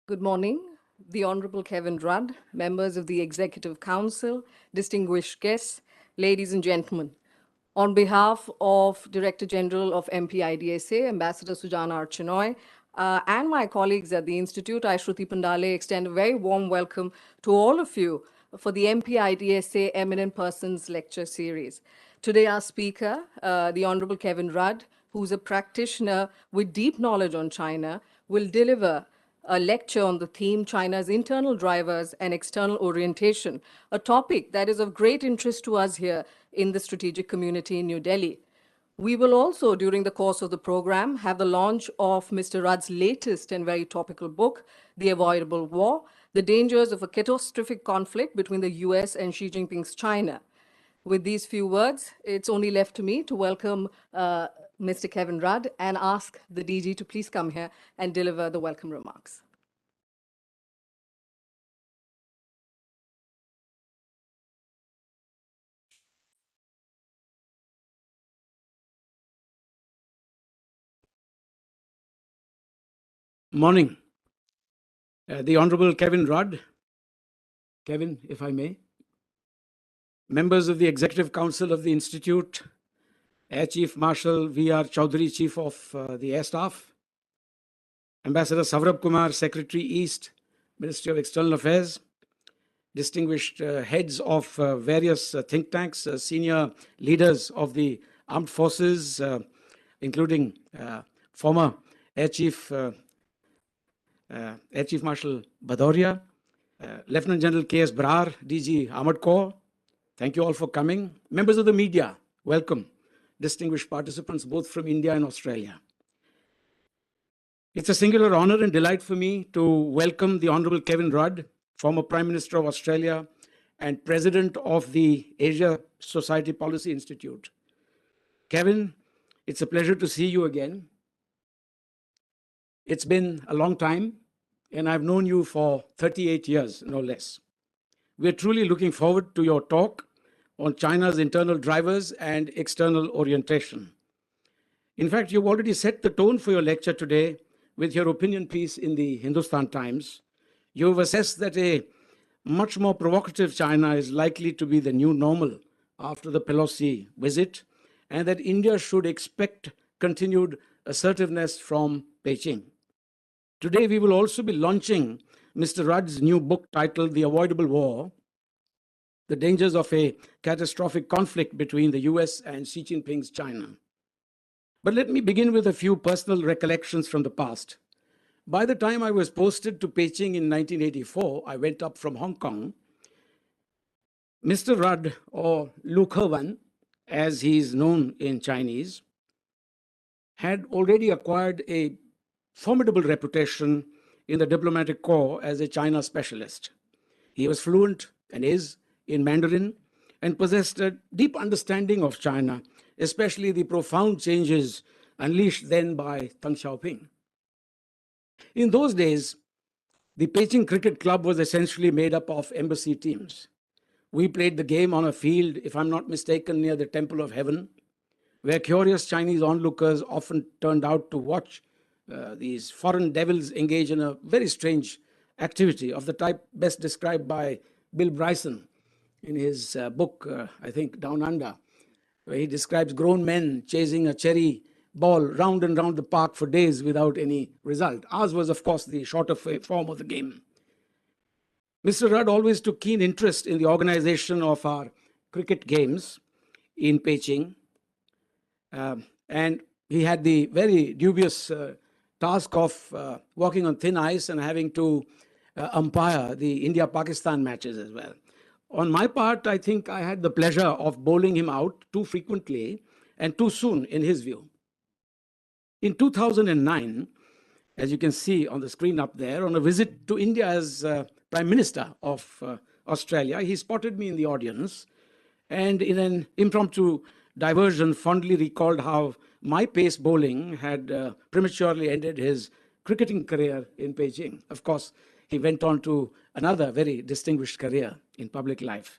Good morning, the Honorable Kevin Rudd, members of the Executive Council, distinguished guests, ladies and gentlemen. On behalf of Director General of MP-IDSA, Ambassador Sujana Archinoy, and my colleagues at the Institute, I, Shruti Pandale, extend a very warm welcome to all of you for the MP-IDSA Eminent Persons Lecture Series. Today, our speaker, the Honorable Kevin Rudd, who's a practitioner with deep knowledge on China, will deliver a lecture on the theme China's internal drivers and external orientation, a topic that is of great interest to us here in the strategic community in New Delhi. We will also, during the course of the program, have the launch of Mr. Rudd's latest and very topical book, The Avoidable War, The Dangers of a Catastrophic Conflict Between the US and Xi Jinping's China. With these few words, it's only left to me to welcome Mr. Kevin Rudd and ask the DG to please come here and deliver the welcome remarks. Morning. The Honorable Kevin Rudd, Kevin, if I may, members of the Executive Council of the Institute, Air Chief Marshal V.R. Chaudhary, Chief of the Air Staff, Ambassador Saurabh Kumar, Secretary East, Ministry of External Affairs, distinguished heads of various think tanks, senior leaders of the armed forces, including former Air Chief Marshal Bhadoria, Lieutenant General K.S. Brar, DG Armored Corps. Thank you all for coming. Members of the media, welcome. Distinguished participants both from India and Australia. It's a singular honor and delight for me to welcome the Honorable Kevin Rudd, former Prime Minister of Australia and President of the Asia Society Policy Institute. Kevin, it's a pleasure to see you again. It's been a long time, and I've known you for 38 years, no less. We're truly looking forward to your talk on China's internal drivers and external orientation. In fact, you've already set the tone for your lecture today with your opinion piece in the Hindustan Times. You've assessed that a much more provocative China is likely to be the new normal after the Pelosi visit, and that India should expect continued assertiveness from Beijing. Today, we will also be launching Mr. Rudd's new book titled The Avoidable War, The Dangers of a Catastrophic Conflict Between the US and Xi Jinping's China. But let me begin with a few personal recollections from the past. By the time I was posted to Beijing in 1984, I went up from Hong Kong. Mr. Rudd, or Lu Kewan, as he is known in Chinese, had already acquired a formidable reputation in the diplomatic corps as a China specialist. He was fluent, and is, in Mandarin, and possessed a deep understanding of China, especially the profound changes unleashed then by Deng Xiaoping. In those days, the Beijing Cricket Club was essentially made up of embassy teams. We played the game on a field, if I'm not mistaken, near the Temple of Heaven, where curious Chinese onlookers often turned out to watch these foreign devils engage in a very strange activity of the type best described by Bill Bryson in his book, I think, Down Under, where he describes grown men chasing a cherry ball round and round the park for days without any result. Ours was, of course, the shorter form of the game. Mr. Rudd always took keen interest in the organization of our cricket games in Beijing, and he had the very dubious task of walking on thin ice and having to umpire the India-Pakistan matches as well. On my part, I think I had the pleasure of bowling him out too frequently and too soon, in his view. In 2009, as you can see on the screen up there, on a visit to India as Prime Minister of Australia, he spotted me in the audience and in an impromptu diversion fondly recalled how my pace bowling had prematurely ended his cricketing career in Beijing. Of course, he went on to another very distinguished career in public life.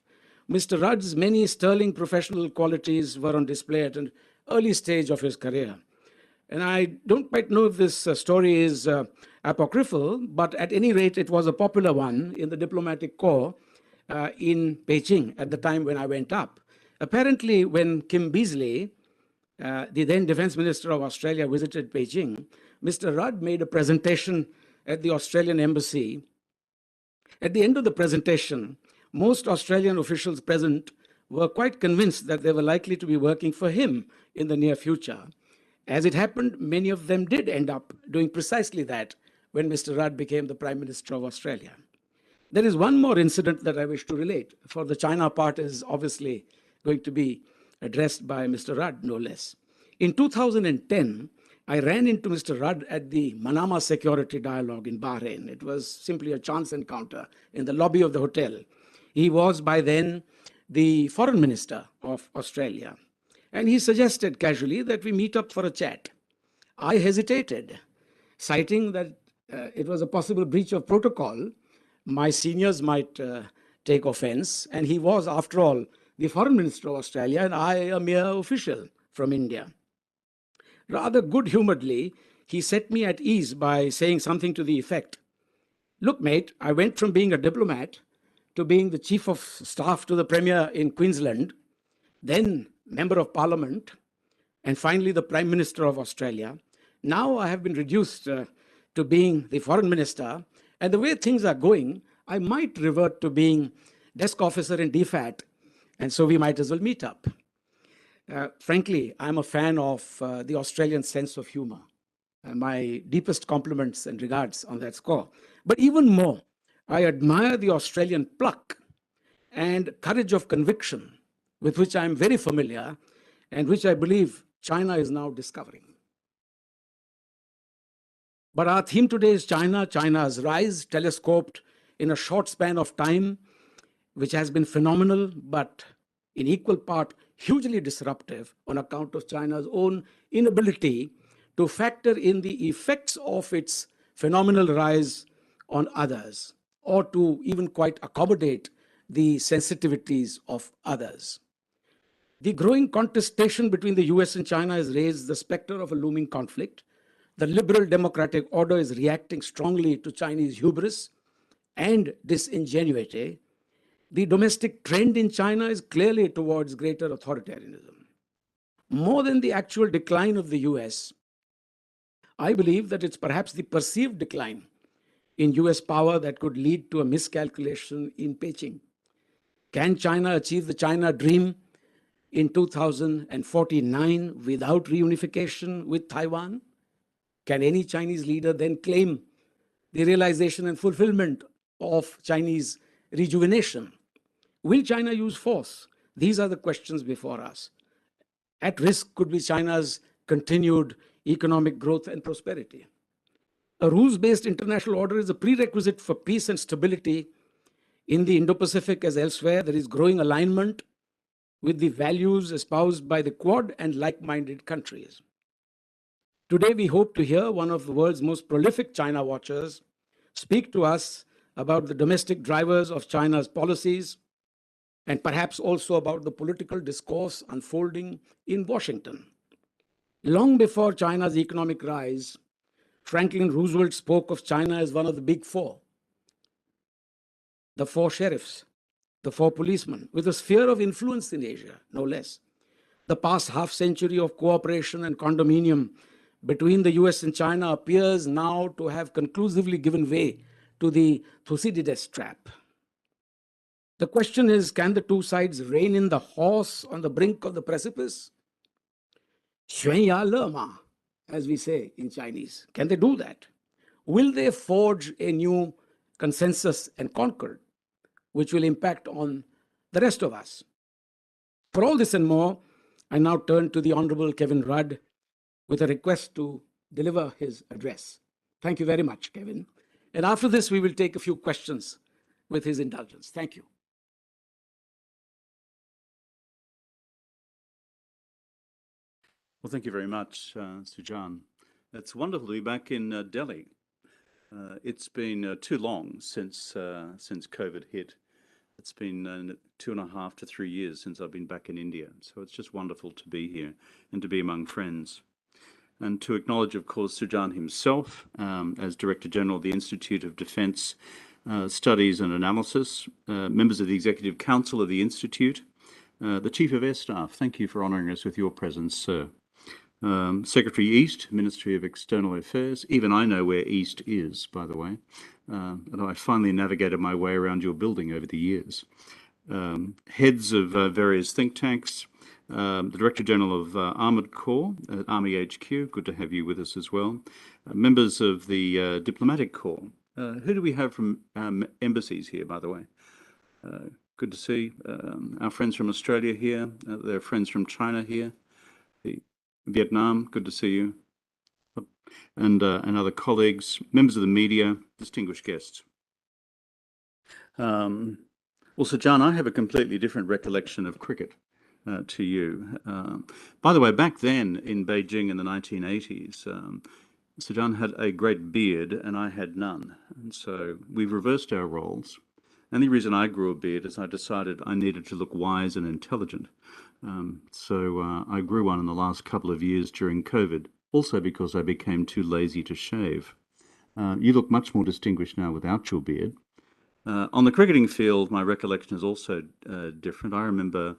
Mr. Rudd's many sterling professional qualities were on display at an early stage of his career. And I don't quite know if this story is apocryphal, but at any rate, it was a popular one in the diplomatic corps in Beijing at the time when I went up. Apparently, when Kim Beazley, the then Defense Minister of Australia, visited Beijing, Mr. Rudd made a presentation at the Australian embassy. At the end of the presentation, most Australian officials present were quite convinced that they were likely to be working for him in the near future. As it happened, many of them did end up doing precisely that when Mr. Rudd became the Prime Minister of Australia. There is one more incident that I wish to relate, for the China part is obviously going to be addressed by Mr. Rudd, no less. In 2010, I ran into Mr. Rudd at the Manama Security Dialogue in Bahrain. It was simply a chance encounter in the lobby of the hotel. He was by then the Foreign Minister of Australia. And he suggested casually that we meet up for a chat. I hesitated, citing that it was a possible breach of protocol. My seniors might take offense, and he was, after all, the Foreign Minister of Australia, and I a mere official from India. Rather good-humoredly, he set me at ease by saying something to the effect, "Look, mate, I went from being a diplomat to being the Chief of Staff to the Premier in Queensland, then Member of Parliament, and finally the Prime Minister of Australia. Now I have been reduced to being the Foreign Minister, and the way things are going, I might revert to being desk officer in DFAT, and so we might as well meet up." Frankly, I'm a fan of the Australian sense of humor. My deepest compliments and regards on that score. But even more, I admire the Australian pluck and courage of conviction with which I'm very familiar and which I believe China is now discovering. But our theme today is China, China's rise, telescoped in a short span of time, which has been phenomenal, but in equal part hugely disruptive on account of China's own inability to factor in the effects of its phenomenal rise on others, or to even quite accommodate the sensitivities of others. The growing contestation between the US and China has raised the specter of a looming conflict. The liberal democratic order is reacting strongly to Chinese hubris and disingenuity. The domestic trend in China is clearly towards greater authoritarianism. More than the actual decline of the US, I believe that it's perhaps the perceived decline in US power that could lead to a miscalculation in Beijing. Can China achieve the China dream in 2049 without reunification with Taiwan? Can any Chinese leader then claim the realization and fulfillment of Chinese rejuvenation? Will China use force? These are the questions before us. At risk could be China's continued economic growth and prosperity. A rules-based international order is a prerequisite for peace and stability in the Indo-Pacific as elsewhere. There is growing alignment with the values espoused by the Quad and like-minded countries. Today, we hope to hear one of the world's most prolific China watchers speak to us about the domestic drivers of China's policies, and perhaps also about the political discourse unfolding in Washington. Long before China's economic rise, Franklin Roosevelt spoke of China as one of the big four, the four sheriffs, the four policemen, with a sphere of influence in Asia, no less. The past half century of cooperation and condominium between the US and China appears now to have conclusively given way to the Thucydides trap. The question is, can the two sides rein in the horse on the brink of the precipice? 悬崖勒马, as we say in Chinese. Can they do that? Will they forge a new consensus and concord, which will impact on the rest of us? For all this and more, I now turn to the Honorable Kevin Rudd with a request to deliver his address. Thank you very much, Kevin. And after this, we will take a few questions with his indulgence. Thank you. Well, thank you very much, Sujan. It's wonderful to be back in Delhi. It's been too long since COVID hit. It's been 2.5 to 3 years since I've been back in India. So it's just wonderful to be here and to be among friends. and to acknowledge, of course, Sujan himself as Director General of the Institute of Defence Studies and Analysis, members of the Executive Council of the Institute, the Chief of Air Staff. Thank you for honouring us with your presence, sir. Secretary East, Ministry of External Affairs. Even I know where East is, by the way. And I finally navigated my way around your building over the years. Heads of various think tanks, the Director General of Armoured Corps at Army HQ, good to have you with us as well. Members of the Diplomatic Corps. Who do we have from embassies here, by the way? Good to see our friends from Australia here. There are friends from China here. Vietnam, good to see you. And other colleagues, members of the media, distinguished guests. Well, Sir John, I have a completely different recollection of cricket to you. By the way, back then in Beijing in the 1980s, Sir John had a great beard and I had none. And so we've reversed our roles. And the reason I grew a beard is I decided I needed to look wise and intelligent. So I grew one in the last couple of years during COVID, also because I became too lazy to shave. You look much more distinguished now without your beard. On the cricketing field, my recollection is also different. I remember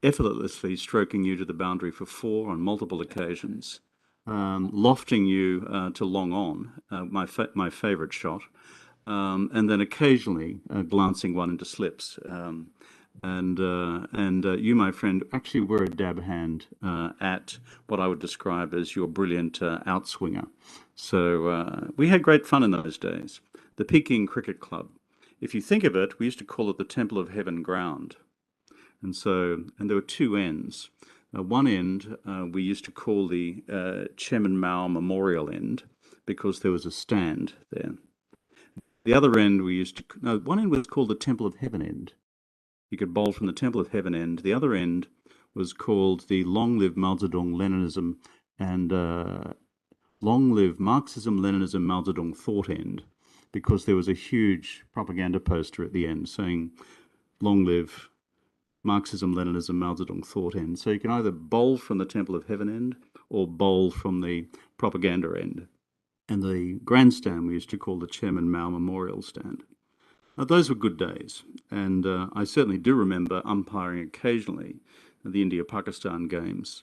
effortlessly stroking you to the boundary for 4 on multiple occasions, lofting you to long on, my favourite shot, and then occasionally glancing one into slips. And you, my friend, actually were a dab hand at what I would describe as your brilliant outswinger. So we had great fun in those days. The Peking Cricket Club. If you think of it, we used to call it the Temple of Heaven Ground. And there were 2 ends. One end we used to call the Chairman Mao Memorial End because there was a stand there. The other end one end was called the Temple of Heaven End. You could bowl from the Temple of Heaven End. The other end was called the Long Live Mao Zedong Leninism and Long Live Marxism, Leninism, Mao Zedong Thought End, because there was a huge propaganda poster at the end saying, Long Live Marxism, Leninism, Mao Zedong Thought End. So you can either bowl from the Temple of Heaven End or bowl from the propaganda end. And the grandstand we used to call the Chairman Mao Memorial Stand. Those were good days, and I certainly do remember umpiring occasionally at the India-Pakistan games,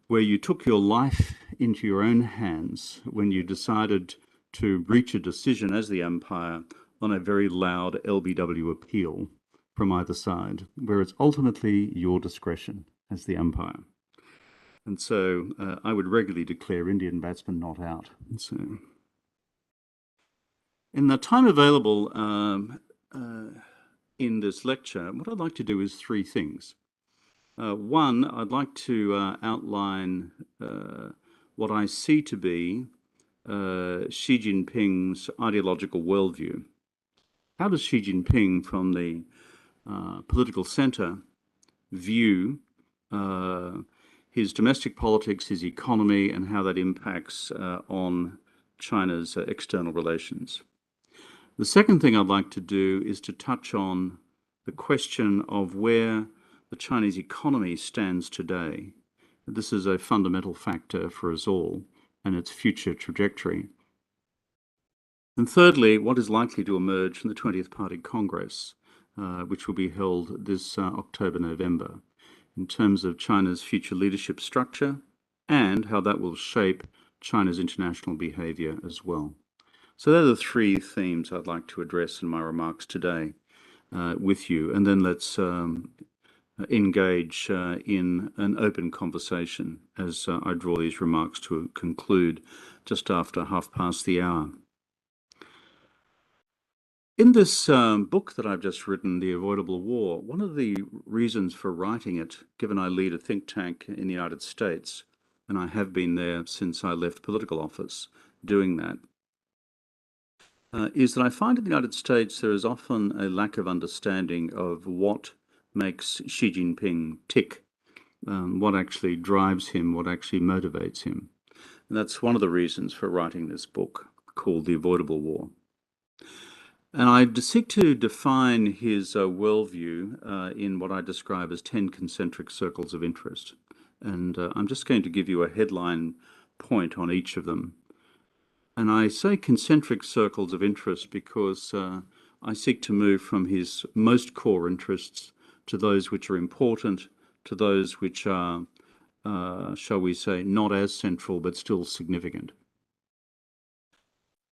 where you took your life into your own hands when you decided to reach a decision as the umpire on a very loud LBW appeal from either side, where it's ultimately your discretion as the umpire. And so I would regularly declare Indian batsmen not out. So, in the time available in this lecture, what I'd like to do is 3 things. One, I'd like to outline what I see to be Xi Jinping's ideological worldview. How does Xi Jinping, from the political centre, view his domestic politics, his economy, and how that impacts on China's external relations? The second thing I'd like to do is to touch on the question of where the Chinese economy stands today. This is a fundamental factor for us all and its future trajectory. And thirdly, what is likely to emerge from the 20th Party Congress, which will be held this October-November, in terms of China's future leadership structure and how that will shape China's international behaviour as well. So those are the 3 themes I'd like to address in my remarks today with you, and then let's engage in an open conversation as I draw these remarks to a conclude just after hour. In this book that I've just written, The Avoidable War, one of the reasons for writing it, given I lead a think tank in the United States, and I have been there since I left political office doing that, is that I find in the United States there is often a lack of understanding of what makes Xi Jinping tick, what actually drives him, what actually motivates him. And that's one of the reasons for writing this book called The Avoidable War. And I seek to define his worldview in what I describe as 10 concentric circles of interest. And I'm just going to give you a headline point on each of them. And I say concentric circles of interest because I seek to move from his most core interests to those which are important, to those which are, shall we say, not as central but still significant.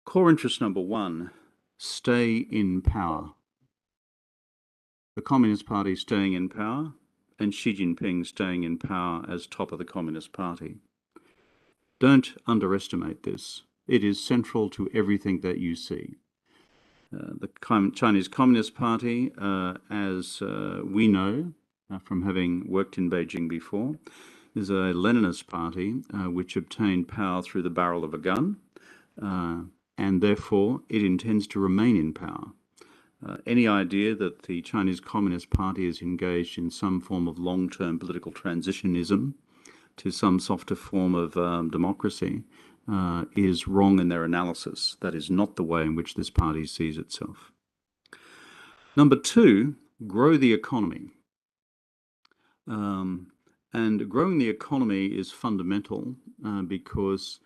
Core interest number one, stay in power. The Communist Party staying in power and Xi Jinping staying in power as top of the Communist Party. Don't underestimate this. It is central to everything that you see. The Chinese Communist Party, as we know from having worked in Beijing before, is a Leninist party which obtained power through the barrel of a gun, and therefore it intends to remain in power. Any idea that the Chinese Communist Party is engaged in some form of long-term political transitionism to some softer form of democracy is wrong in their analysis. That is not the way in which this party sees itself. Number two, grow the economy. And growing the economy is fundamental because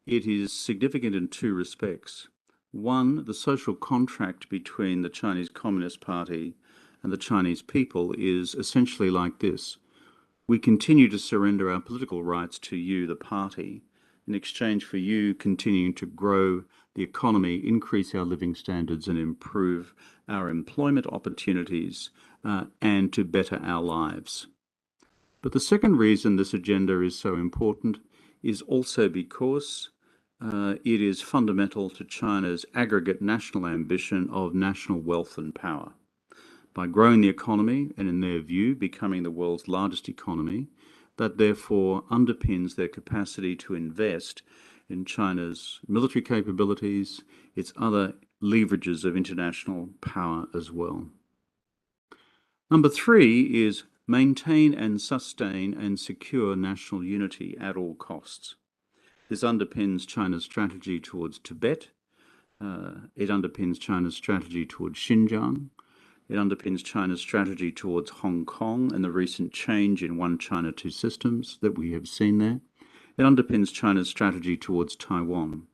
it is significant in two respects. One, the social contract between the Chinese Communist Party and the Chinese people is essentially like this. We continue to surrender our political rights to you, the party, in exchange for you continuing to grow the economy, increase our living standards, and improve our employment opportunities, and to better our lives. But the second reason this agenda is so important is also because it is fundamental to China's aggregate national ambition of national wealth and power. By growing the economy and, in their view, becoming the world's largest economy, that therefore underpins their capacity to invest in China's military capabilities, its other leverages of international power as well. Number three is maintain and sustain and secure national unity at all costs. This underpins China's strategy towards Tibet. It underpins China's strategy towards Xinjiang. It underpins China's strategy towards Hong Kong and the recent change in One China, Two Systems that we have seen there. It underpins China's strategy towards Taiwan.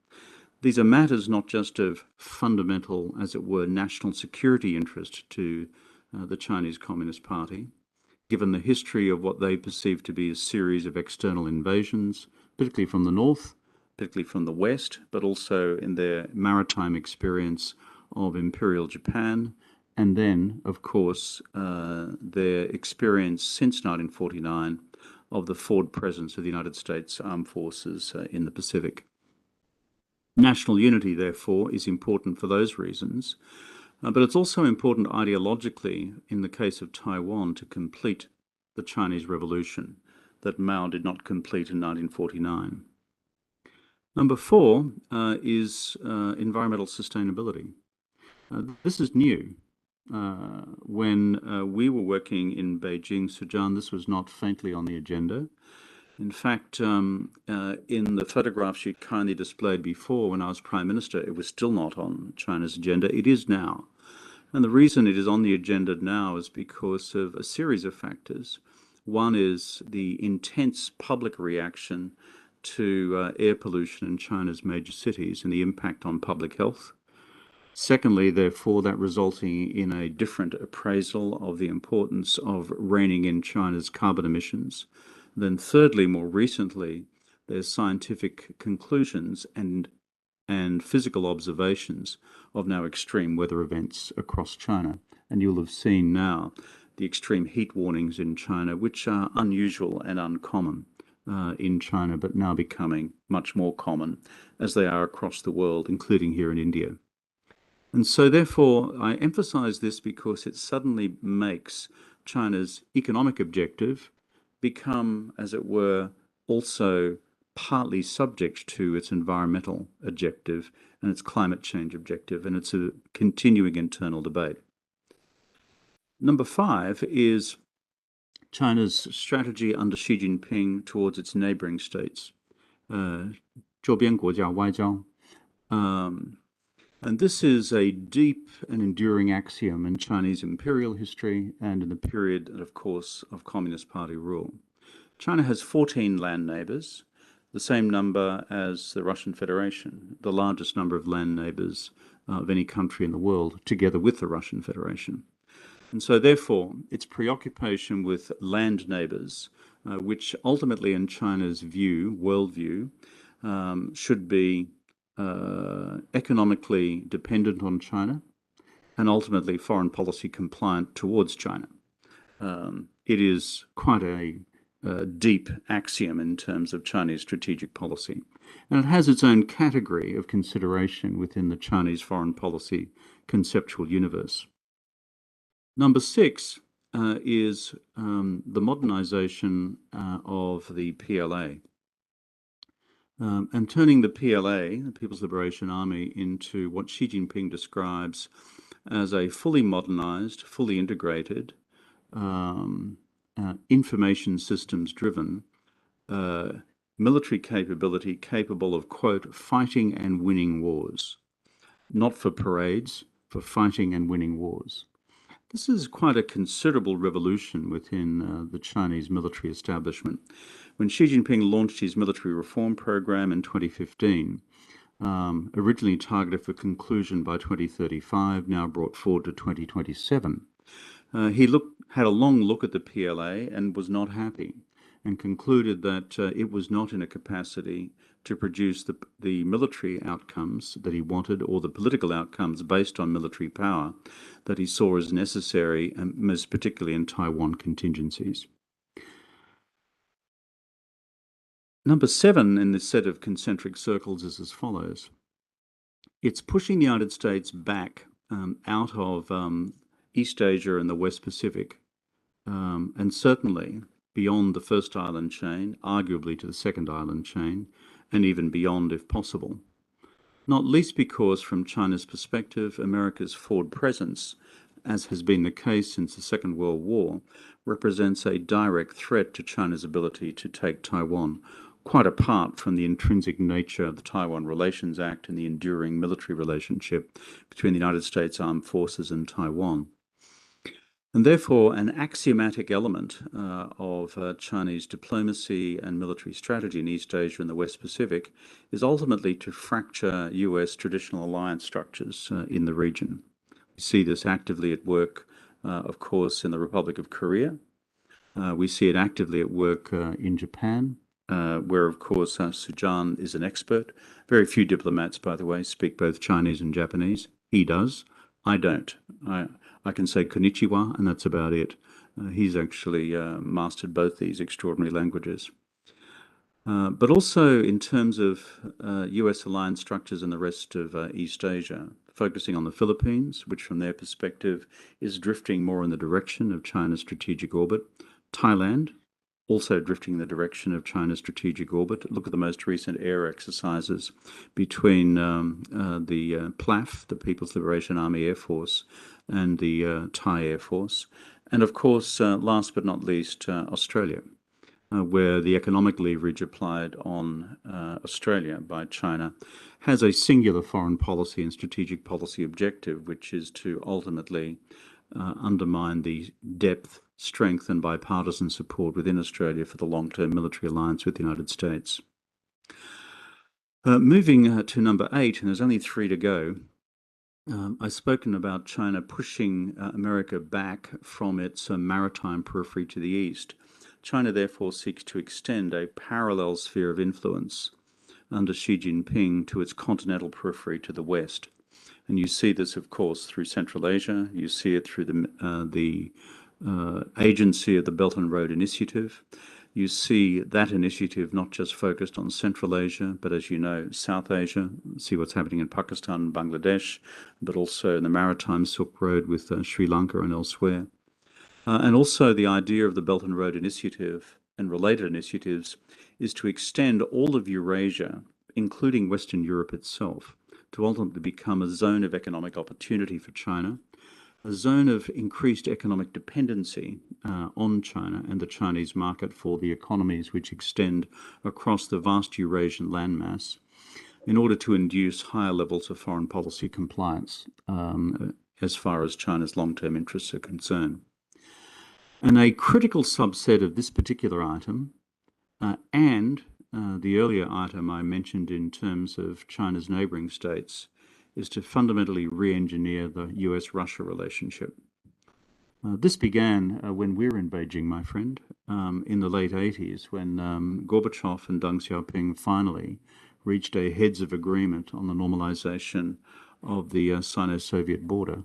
These are matters not just of fundamental, as it were, national security interest to the Chinese Communist Party, given the history of what they perceive to be a series of external invasions, particularly from the north, particularly from the west, but also in their maritime experience of Imperial Japan, and then, of course, their experience since 1949 of the forward presence of the United States Armed Forces in the Pacific. National unity, therefore, is important for those reasons, but it's also important ideologically in the case of Taiwan to complete the Chinese Revolution that Mao did not complete in 1949. Number four is environmental sustainability. This is new. When we were working in Beijing, Sujan, this was not faintly on the agenda. In fact, in the photographs you kindly displayed before when I was Prime Minister, it was still not on China's agenda. It is now. And the reason it is on the agenda now is because of a series of factors. One is the intense public reaction to air pollution in China's major cities and the impact on public health. Secondly, therefore, that resulting in a different appraisal of the importance of reining in China's carbon emissions. Then thirdly, more recently, there's scientific conclusions and physical observations of now extreme weather events across China. And you'll have seen now the extreme heat warnings in China, which are unusual and uncommon in China, but now becoming much more common as they are across the world, including here in India. And so therefore, I emphasize this because it suddenly makes China's economic objective become, as it were, also partly subject to its environmental objective and its climate change objective, and it's a continuing internal debate. Number five is China's strategy under Xi Jinping towards its neighboring states. 周边国家外交. And this is a deep and enduring axiom in Chinese imperial history and in the period, of course, of Communist Party rule. China has 14 land neighbors. the same number as the Russian Federation, the largest number of land neighbours of any country in the world, together with the Russian Federation. And so, therefore, its preoccupation with land neighbours, which ultimately, in China's worldview, should be economically dependent on China and ultimately foreign policy compliant towards China. It is quite a deep axiom in terms of Chinese strategic policy. And it has its own category of consideration within the Chinese foreign policy conceptual universe. Number 6 is the modernization of the PLA. And turning the PLA, the People's Liberation Army, into what Xi Jinping describes as a fully modernized, fully integrated, information systems driven military capability capable of, quote, fighting and winning wars. Not for parades, for fighting and winning wars. This is quite a considerable revolution within the Chinese military establishment. When Xi Jinping launched his military reform program in 2015, originally targeted for conclusion by 2035, now brought forward to 2027, he had a long look at the PLA and was not happy, and concluded that it was not in a capacity to produce the military outcomes that he wanted, or the political outcomes based on military power that he saw as necessary, and most particularly in Taiwan contingencies. Number 7 in this set of concentric circles is as follows. It's pushing the United States back out of East Asia and the West Pacific, and certainly beyond the first island chain, arguably to the second island chain, and even beyond if possible. Not least because, from China's perspective, America's forward presence, as has been the case since the Second World War, represents a direct threat to China's ability to take Taiwan, quite apart from the intrinsic nature of the Taiwan Relations Act and the enduring military relationship between the United States Armed Forces and Taiwan. And therefore, an axiomatic element of Chinese diplomacy and military strategy in East Asia and the West Pacific is ultimately to fracture US traditional alliance structures in the region. We see this actively at work, of course, in the Republic of Korea. We see it actively at work in Japan, where, of course, Sujan is an expert. Very few diplomats, by the way, speak both Chinese and Japanese. He does. I don't. I can say konnichiwa, and that's about it. He's actually mastered both these extraordinary languages. But also in terms of US alliance structures in the rest of East Asia, focusing on the Philippines, which from their perspective is drifting more in the direction of China's strategic orbit. Thailand, also drifting in the direction of China's strategic orbit. Look at the most recent air exercises between the PLAF, the People's Liberation Army Air Force, and the Thai Air Force. And of course, last but not least, Australia, where the economic leverage applied on Australia by China has a singular foreign policy and strategic policy objective, which is to ultimately undermine the depth, strength and bipartisan support within Australia for the long-term military alliance with the United States. Moving to number 8, and there's only 3 to go, I've spoken about China pushing America back from its maritime periphery to the east. China therefore seeks to extend a parallel sphere of influence under Xi Jinping to its continental periphery to the west. And you see this, of course, through Central Asia. You see it through the agency of the Belt and Road Initiative. You see that initiative not just focused on Central Asia, but as you know, South Asia. See what's happening in Pakistan and Bangladesh, but also in the Maritime Silk Road with Sri Lanka and elsewhere. And also the idea of the Belt and Road Initiative and related initiatives is to extend all of Eurasia, including Western Europe itself, to ultimately become a zone of economic opportunity for China, a zone of increased economic dependency on China and the Chinese market for the economies which extend across the vast Eurasian landmass, in order to induce higher levels of foreign policy compliance as far as China's long-term interests are concerned. And a critical subset of this particular item and the earlier item I mentioned in terms of China's neighbouring states is to fundamentally re-engineer the US-Russia relationship. This began when we were in Beijing, my friend, in the late 80s, when Gorbachev and Deng Xiaoping finally reached a heads of agreement on the normalization of the Sino-Soviet border.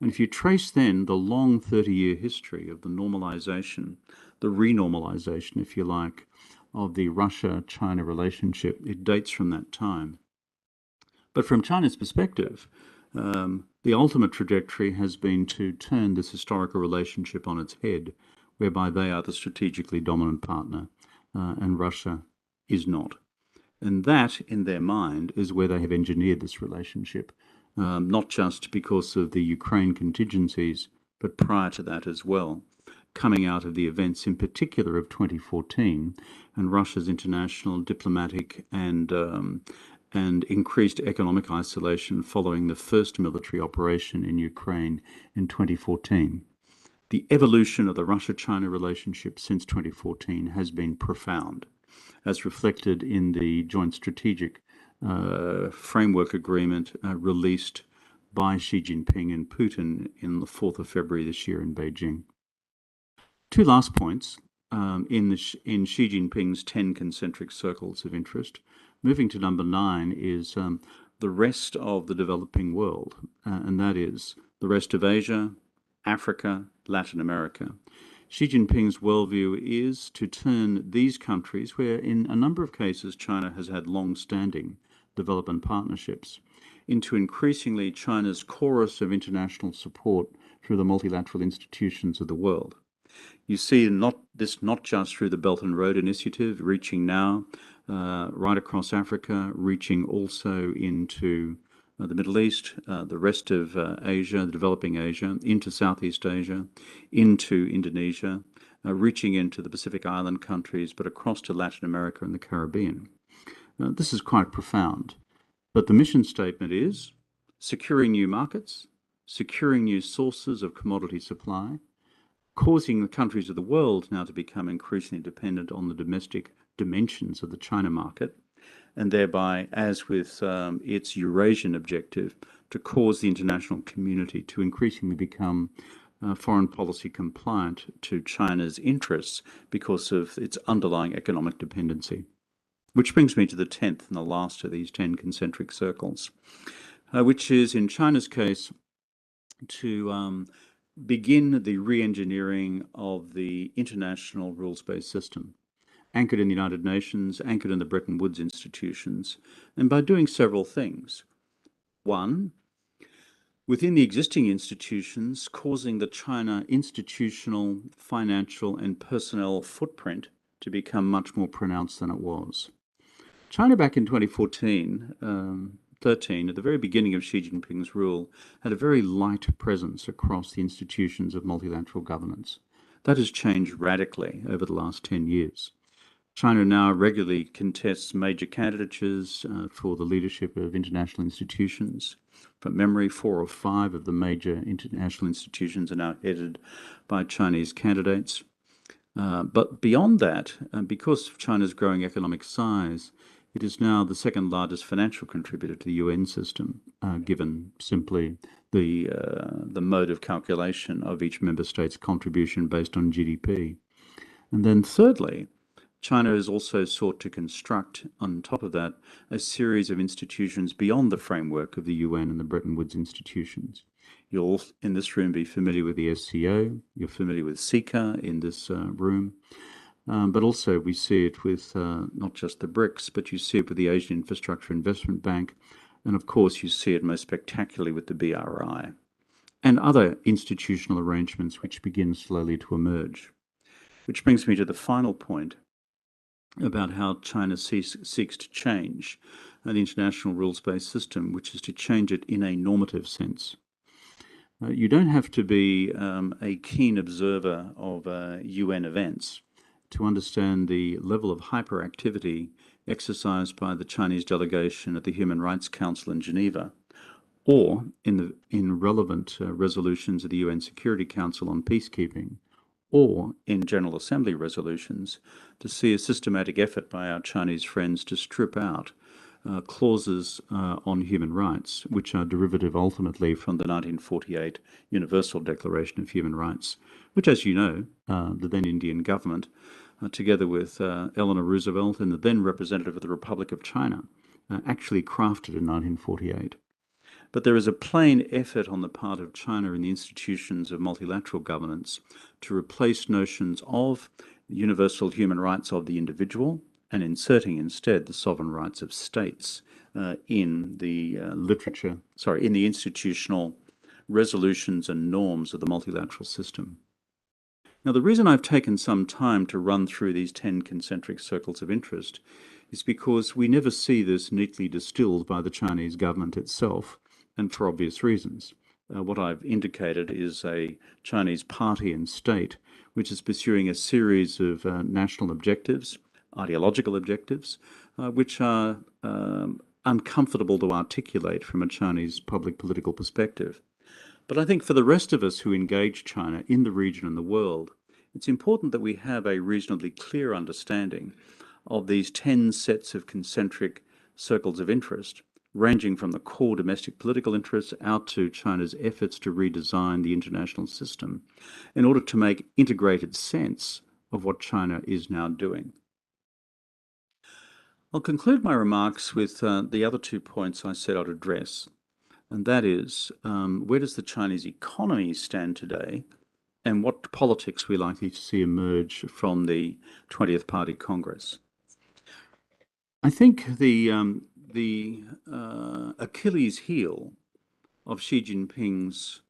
And if you trace then the long 30-year history of the normalization, the renormalization, if you like, of the Russia-China relationship, it dates from that time. But from China's perspective, the ultimate trajectory has been to turn this historical relationship on its head, whereby they are the strategically dominant partner and Russia is not. And that, in their mind, is where they have engineered this relationship, not just because of the Ukraine contingencies, but prior to that as well, coming out of the events in particular of 2014 and Russia's international diplomatic and increased economic isolation following the first military operation in Ukraine in 2014. The evolution of the Russia-China relationship since 2014 has been profound, as reflected in the Joint Strategic Framework Agreement released by Xi Jinping and Putin in the 4th of February this year in Beijing. Two last points in Xi Jinping's 10 concentric circles of interest. Moving to number 9 is the rest of the developing world, and that is the rest of Asia, Africa, Latin America. Xi Jinping's worldview is to turn these countries, where in a number of cases China has had long-standing development partnerships, into increasingly China's chorus of international support through the multilateral institutions of the world. You see not just through the Belt and Road Initiative, reaching now right across Africa, reaching also into the Middle East, the rest of Asia, the developing Asia, into Southeast Asia, into Indonesia, reaching into the Pacific Island countries, but across to Latin America and the Caribbean. This is quite profound. But the mission statement is securing new markets, securing new sources of commodity supply, causing the countries of the world now to become increasingly dependent on the domestic dimensions of the China market, and thereby, as with its Eurasian objective, to cause the international community to increasingly become foreign policy compliant to China's interests because of its underlying economic dependency. Which brings me to the 10th and the last of these 10 concentric circles, which is, in China's case, to begin the re-engineering of the international rules-based system, anchored in the United Nations, anchored in the Bretton Woods institutions, and by doing several things. One, within the existing institutions, causing the China institutional, financial, and personnel footprint to become much more pronounced than it was. China back in 2014, 13, at the very beginning of Xi Jinping's rule, had a very light presence across the institutions of multilateral governance. That has changed radically over the last 10 years. China now regularly contests major candidatures for the leadership of international institutions. From memory, 4 or 5 of the major international institutions are now headed by Chinese candidates. But beyond that, because of China's growing economic size, it is now the second largest financial contributor to the UN system, given simply the mode of calculation of each member state's contribution based on GDP. And then thirdly, China has also sought to construct, on top of that, a series of institutions beyond the framework of the UN and the Bretton Woods institutions. You'll, in this room, be familiar with the SCO, you're familiar with CICA in this room, but also we see it with not just the BRICS, but you see it with the Asian Infrastructure Investment Bank, and of course you see it most spectacularly with the BRI, and other institutional arrangements which begin slowly to emerge. Which brings me to the final point about how China seeks to change the international rules-based system, which is to change it in a normative sense. You don't have to be a keen observer of UN events to understand the level of hyperactivity exercised by the Chinese delegation at the Human Rights Council in Geneva, or in relevant resolutions of the UN Security Council on peacekeeping, or in General Assembly resolutions, to see a systematic effort by our Chinese friends to strip out clauses on human rights, which are derivative ultimately from the 1948 Universal Declaration of Human Rights, which, as you know, the then Indian government, together with Eleanor Roosevelt and the then representative of the Republic of China, actually crafted in 1948. But there is a plain effort on the part of China in the institutions of multilateral governance to replace notions of universal human rights of the individual and inserting instead the sovereign rights of states in the in the institutional resolutions and norms of the multilateral system. Now, the reason I've taken some time to run through these 10 concentric circles of interest is because we never see this neatly distilled by the Chinese government itself, and for obvious reasons. What I've indicated is a Chinese party and state which is pursuing a series of national objectives, ideological objectives, which are uncomfortable to articulate from a Chinese public political perspective. But I think for the rest of us who engage China in the region and the world, it's important that we have a reasonably clear understanding of these 10 sets of concentric circles of interest, ranging from the core domestic political interests out to China's efforts to redesign the international system in order to make integrated sense of what China is now doing. I'll conclude my remarks with the other 2 points I said I'd address, and that is, where does the Chinese economy stand today, and what politics we're likely to see emerge from the 20th Party Congress. I think the Achilles heel of Xi Jinping's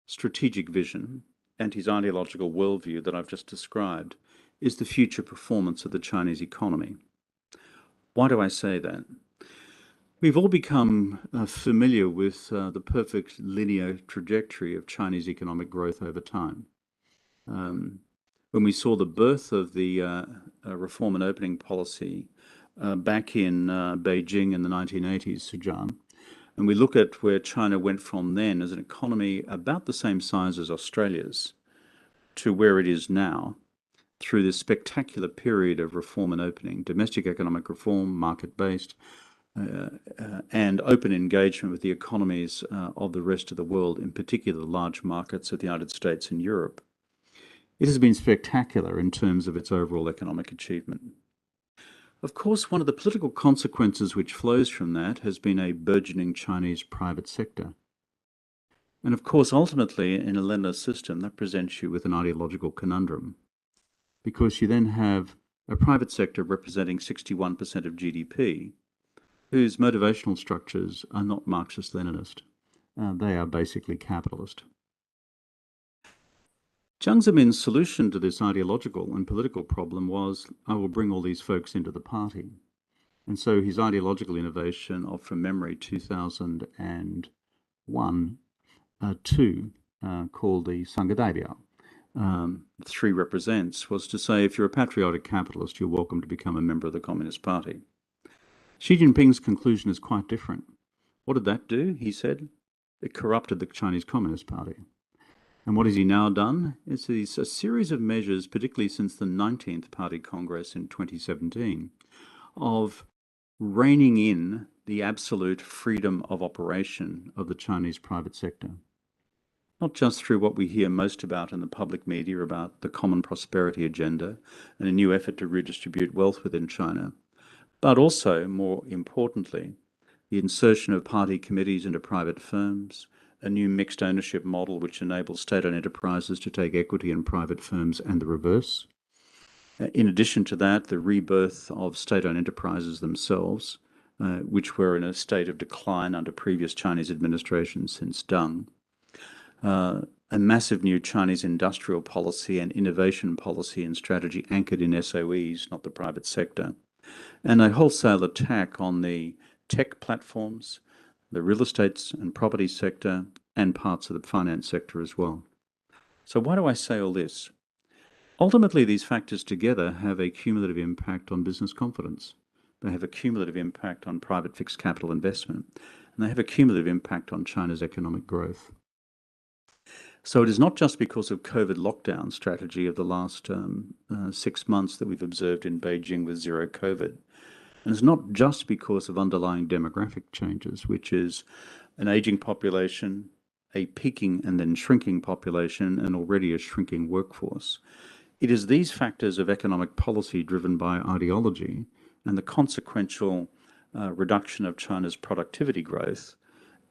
strategic vision and his ideological worldview that I've just described is the future performance of the Chinese economy. Why do I say that? We've all become familiar with the perfect linear trajectory of Chinese economic growth over time. When we saw the birth of the reform and opening policy back in Beijing in the 1980s, Sujan, and we look at where China went from then as an economy about the same size as Australia's to where it is now, through this spectacular period of reform and opening, domestic economic reform, market-based, and open engagement with the economies of the rest of the world, in particular the large markets of the United States and Europe. It has been spectacular in terms of its overall economic achievement. Of course, one of the political consequences which flows from that has been a burgeoning Chinese private sector. And of course, ultimately, in a lender system, that presents you with an ideological conundrum, because you then have a private sector representing 61% of GDP, whose motivational structures are not Marxist-Leninist. They are basically capitalist. Jiang Zemin's solution to this ideological and political problem was, I will bring all these folks into the party. And so his ideological innovation of, from memory, 2001, called the Sangha Daibao, 3 represents, was to say, if you're a patriotic capitalist, you're welcome to become a member of the Communist Party. Xi Jinping's conclusion is quite different. What did that do? He said, it corrupted the Chinese Communist Party. And what has he now done? It's a series of measures, particularly since the 19th Party Congress in 2017, of reining in the absolute freedom of operation of the Chinese private sector. Not just through what we hear most about in the public media about the common prosperity agenda and a new effort to redistribute wealth within China, but also, more importantly, the insertion of party committees into private firms, a new mixed ownership model which enables state-owned enterprises to take equity in private firms and the reverse. In addition to that, the rebirth of state-owned enterprises themselves, which were in a state of decline under previous Chinese administrations since Deng. A massive new Chinese industrial policy and innovation policy and strategy anchored in SOEs, not the private sector. And a wholesale attack on the tech platforms, the real estate and property sector, and parts of the finance sector as well. So why do I say all this? Ultimately, these factors together have a cumulative impact on business confidence. They have a cumulative impact on private fixed capital investment, and they have a cumulative impact on China's economic growth. So it is not just because of COVID lockdown strategy of the last 6 months that we've observed in Beijing with zero COVID. And it's not just because of underlying demographic changes, which is an aging population, a peaking and then shrinking population, and already a shrinking workforce. It is these factors of economic policy driven by ideology and the consequential reduction of China's productivity growth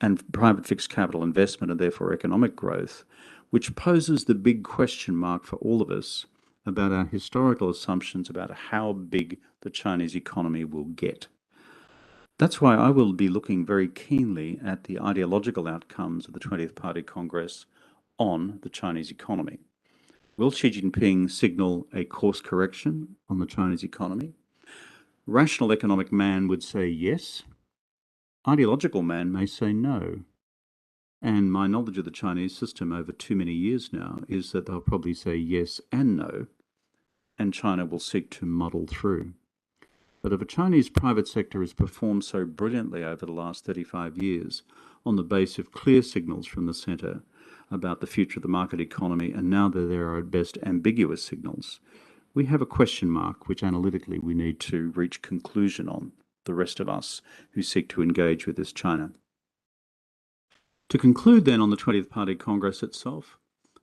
and private fixed capital investment and therefore economic growth, which poses the big question mark for all of us about our historical assumptions about how big the Chinese economy will get. That's why I will be looking very keenly at the ideological outcomes of the 20th Party Congress on the Chinese economy. Will Xi Jinping signal a course correction on the Chinese economy? Rational economic man would say yes. Ideological man may say no. And my knowledge of the Chinese system over too many years now is that they'll probably say yes and no, and China will seek to muddle through. But if a Chinese private sector has performed so brilliantly over the last 35 years on the base of clear signals from the centre about the future of the market economy, and now that there are at best ambiguous signals, we have a question mark which analytically we need to reach conclusion on, the rest of us who seek to engage with this China. To conclude then on the 20th Party Congress itself,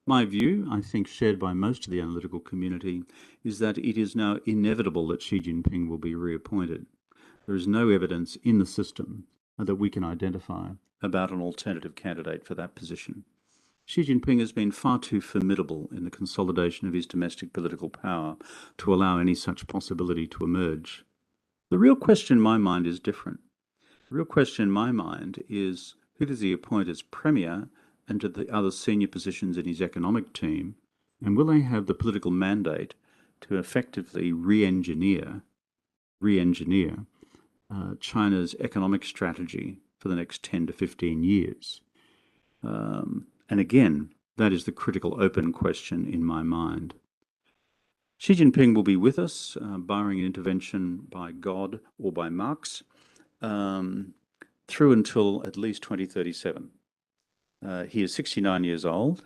my view, I think shared by most of the analytical community, is that it is now inevitable that Xi Jinping will be reappointed. There is no evidence in the system that we can identify about an alternative candidate for that position. Xi Jinping has been far too formidable in the consolidation of his domestic political power to allow any such possibility to emerge. The real question in my mind is different. The real question in my mind is, who does he appoint as Premier and to the other senior positions in his economic team, and will they have the political mandate to effectively re-engineer China's economic strategy for the next 10 to 15 years? And again, that is the critical open question in my mind. Xi Jinping will be with us, barring an intervention by God or by Marx, through until at least 2037. He is 69 years old.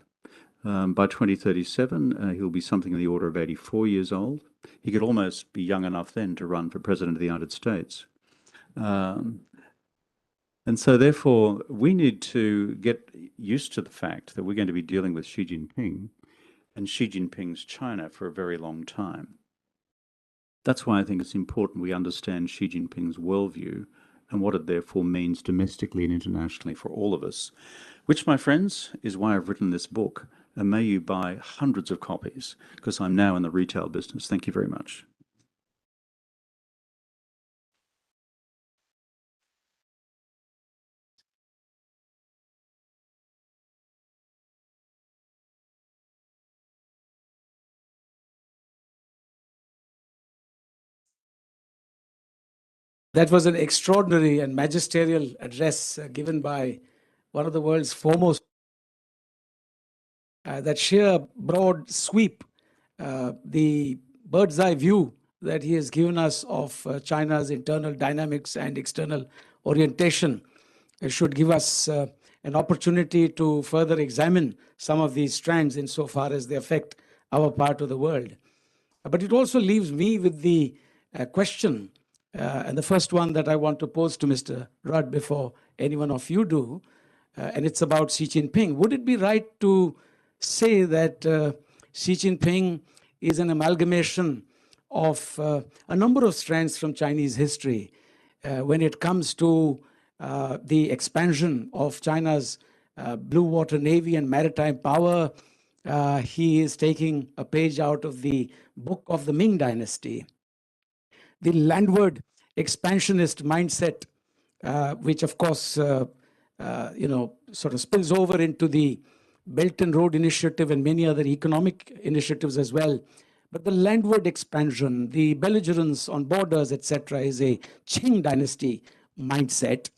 By 2037, he'll be something in the order of 84 years old. He could almost be young enough then to run for President of the United States. And so therefore, we need to get used to the fact that we're going to be dealing with Xi Jinping and Xi Jinping's China for a very long time. That's why I think it's important we understand Xi Jinping's worldview and what it therefore means domestically and internationally for all of us, which, my friends, is why I've written this book. And may you buy hundreds of copies, because I'm now in the retail business. Thank you very much. That was an extraordinary and magisterial address given by one of the world's foremost. That sheer broad sweep, the bird's eye view that he has given us of China's internal dynamics and external orientation should give us an opportunity to further examine some of these strands insofar as they affect our part of the world. But it also leaves me with the question, and the first one that I want to pose to Mr. Rudd before any one of you do, and it's about Xi Jinping. Would it be right to say that Xi Jinping is an amalgamation of a number of strands from Chinese history when it comes to the expansion of China's blue water navy and maritime power? He is taking a page out of the book of the Ming Dynasty. The landward expansionist mindset, which of course, sort of spills over into the Belt and Road Initiative and many other economic initiatives as well. But the landward expansion, the belligerence on borders, etc., is a Qing dynasty mindset.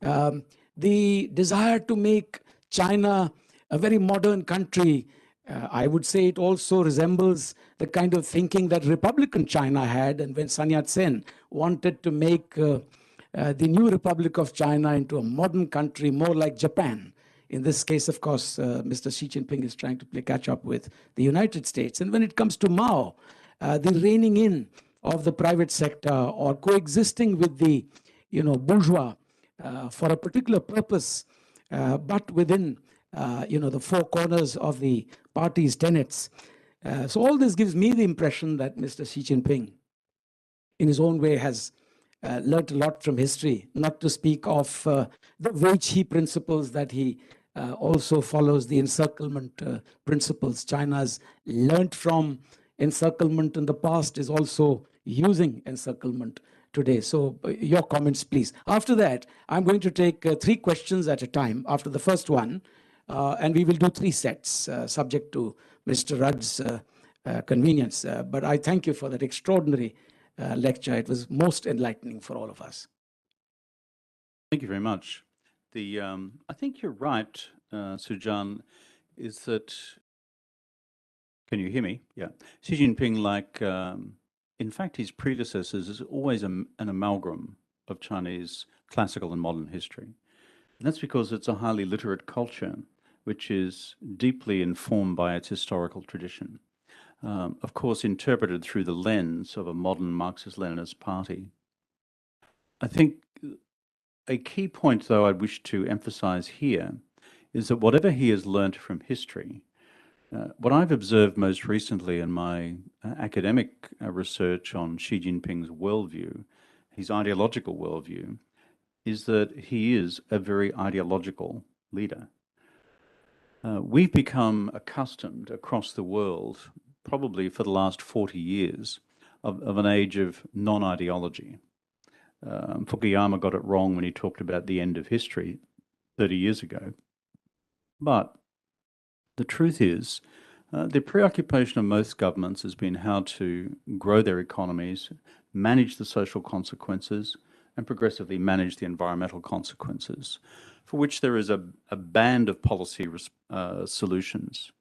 The desire to make China a very modern country, I would say it also resembles the kind of thinking that Republican China had, and when Sun Yat-sen wanted to make the new Republic of China into a modern country, more like Japan. In this case, of course, Mr. Xi Jinping is trying to play catch up with the United States. And when it comes to Mao, the reining in of the private sector or coexisting with the bourgeois for a particular purpose, but within the four corners of the party's tenets. So all this gives me the impression that Mr. Xi Jinping, in his own way, has learned a lot from history, not to speak of the Weiqi principles that he also follows, the encirclement principles. China's learned from encirclement in the past, is also using encirclement today. So your comments, please. After that, I'm going to take 3 questions at a time after the first one, and we will do 3 sets, subject to Mr. Rudd's convenience. But I thank you for that extraordinary lecture. It was most enlightening for all of us. Thank you very much. I think you're right, Sujan, is that, can you hear me? Yeah. Xi Jinping, like, in fact, his predecessors, is always an amalgam of Chinese classical and modern history. And that's because it's a highly literate culture, which is deeply informed by its historical tradition. Of course, interpreted through the lens of a modern Marxist-Leninist party. I think a key point, though, I wish to emphasize here is that whatever he has learnt from history, what I've observed most recently in my academic research on Xi Jinping's worldview, his ideological worldview, is that he is a very ideological leader. We've become accustomed across the world, probably for the last 40 years, of an age of non-ideology. Fukuyama got it wrong when he talked about the end of history 30 years ago. But the truth is, the preoccupation of most governments has been how to grow their economies, manage the social consequences, and progressively manage the environmental consequences, for which there is a band of policy solutions.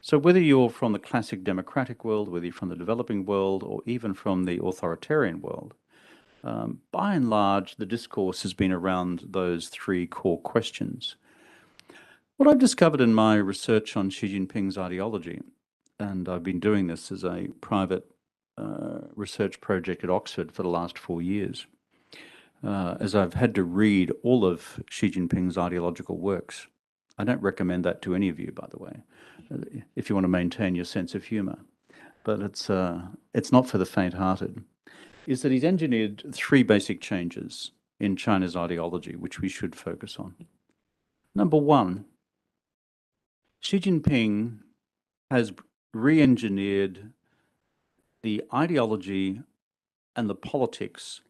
So whether you're from the classic democratic world, whether you're from the developing world, or even from the authoritarian world, by and large, the discourse has been around those 3 core questions. What I've discovered in my research on Xi Jinping's ideology, and I've been doing this as a private research project at Oxford for the last 4 years, as I've had to read all of Xi Jinping's ideological works. I don't recommend that to any of you, by the way, if you want to maintain your sense of humor. But it's not for the faint-hearted. Is that he's engineered 3 basic changes in China's ideology, which we should focus on. Number 1, Xi Jinping has re-engineered the ideology and the politics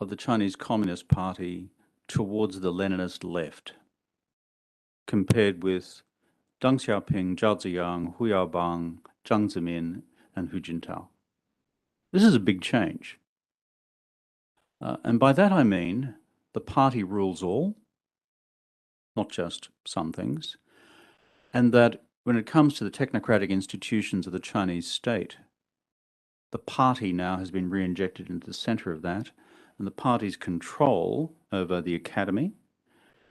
of the Chinese Communist Party towards the Leninist left, compared with Deng Xiaoping, Zhao Ziyang, Hu Yaobang, Jiang Zemin, and Hu Jintao. This is a big change. And by that I mean the party rules all, not just some things, and that when it comes to the technocratic institutions of the Chinese state, the party now has been re-injected into the center of that, and the party's control over the academy,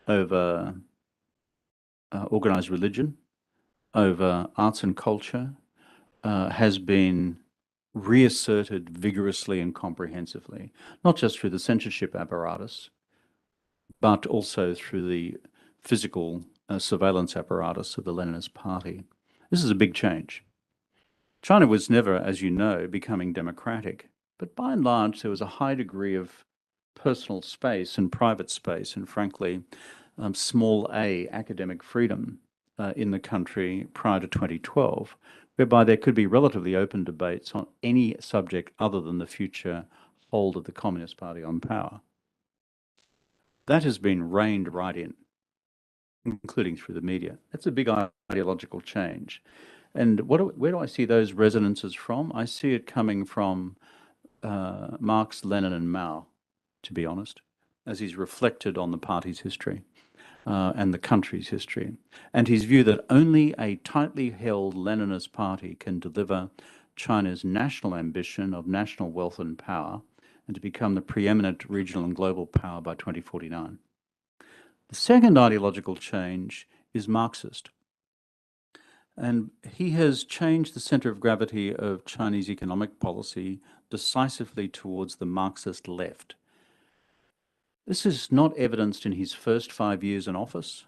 over organized religion, over arts and culture, has been reasserted vigorously and comprehensively, not just through the censorship apparatus, but also through the physical surveillance apparatus of the Leninist party. This is a big change. China was never, as you know, becoming democratic, but by and large there was a high degree of personal space and private space and, frankly, small a academic freedom in the country prior to 2012, whereby there could be relatively open debates on any subject other than the future hold of the Communist Party on power. That has been reined right in, including through the media. That's a big ideological change. And where do I see those resonances from? I see it coming from Marx, Lenin, and Mao, to be honest, as he's reflected on the party's history and the country's history, and his view that only a tightly held Leninist party can deliver China's national ambition of national wealth and power and to become the preeminent regional and global power by 2049. The second ideological change is Marxist. And he has changed the center of gravity of Chinese economic policy decisively towards the Marxist left. This is not evidenced in his first 5 years in office,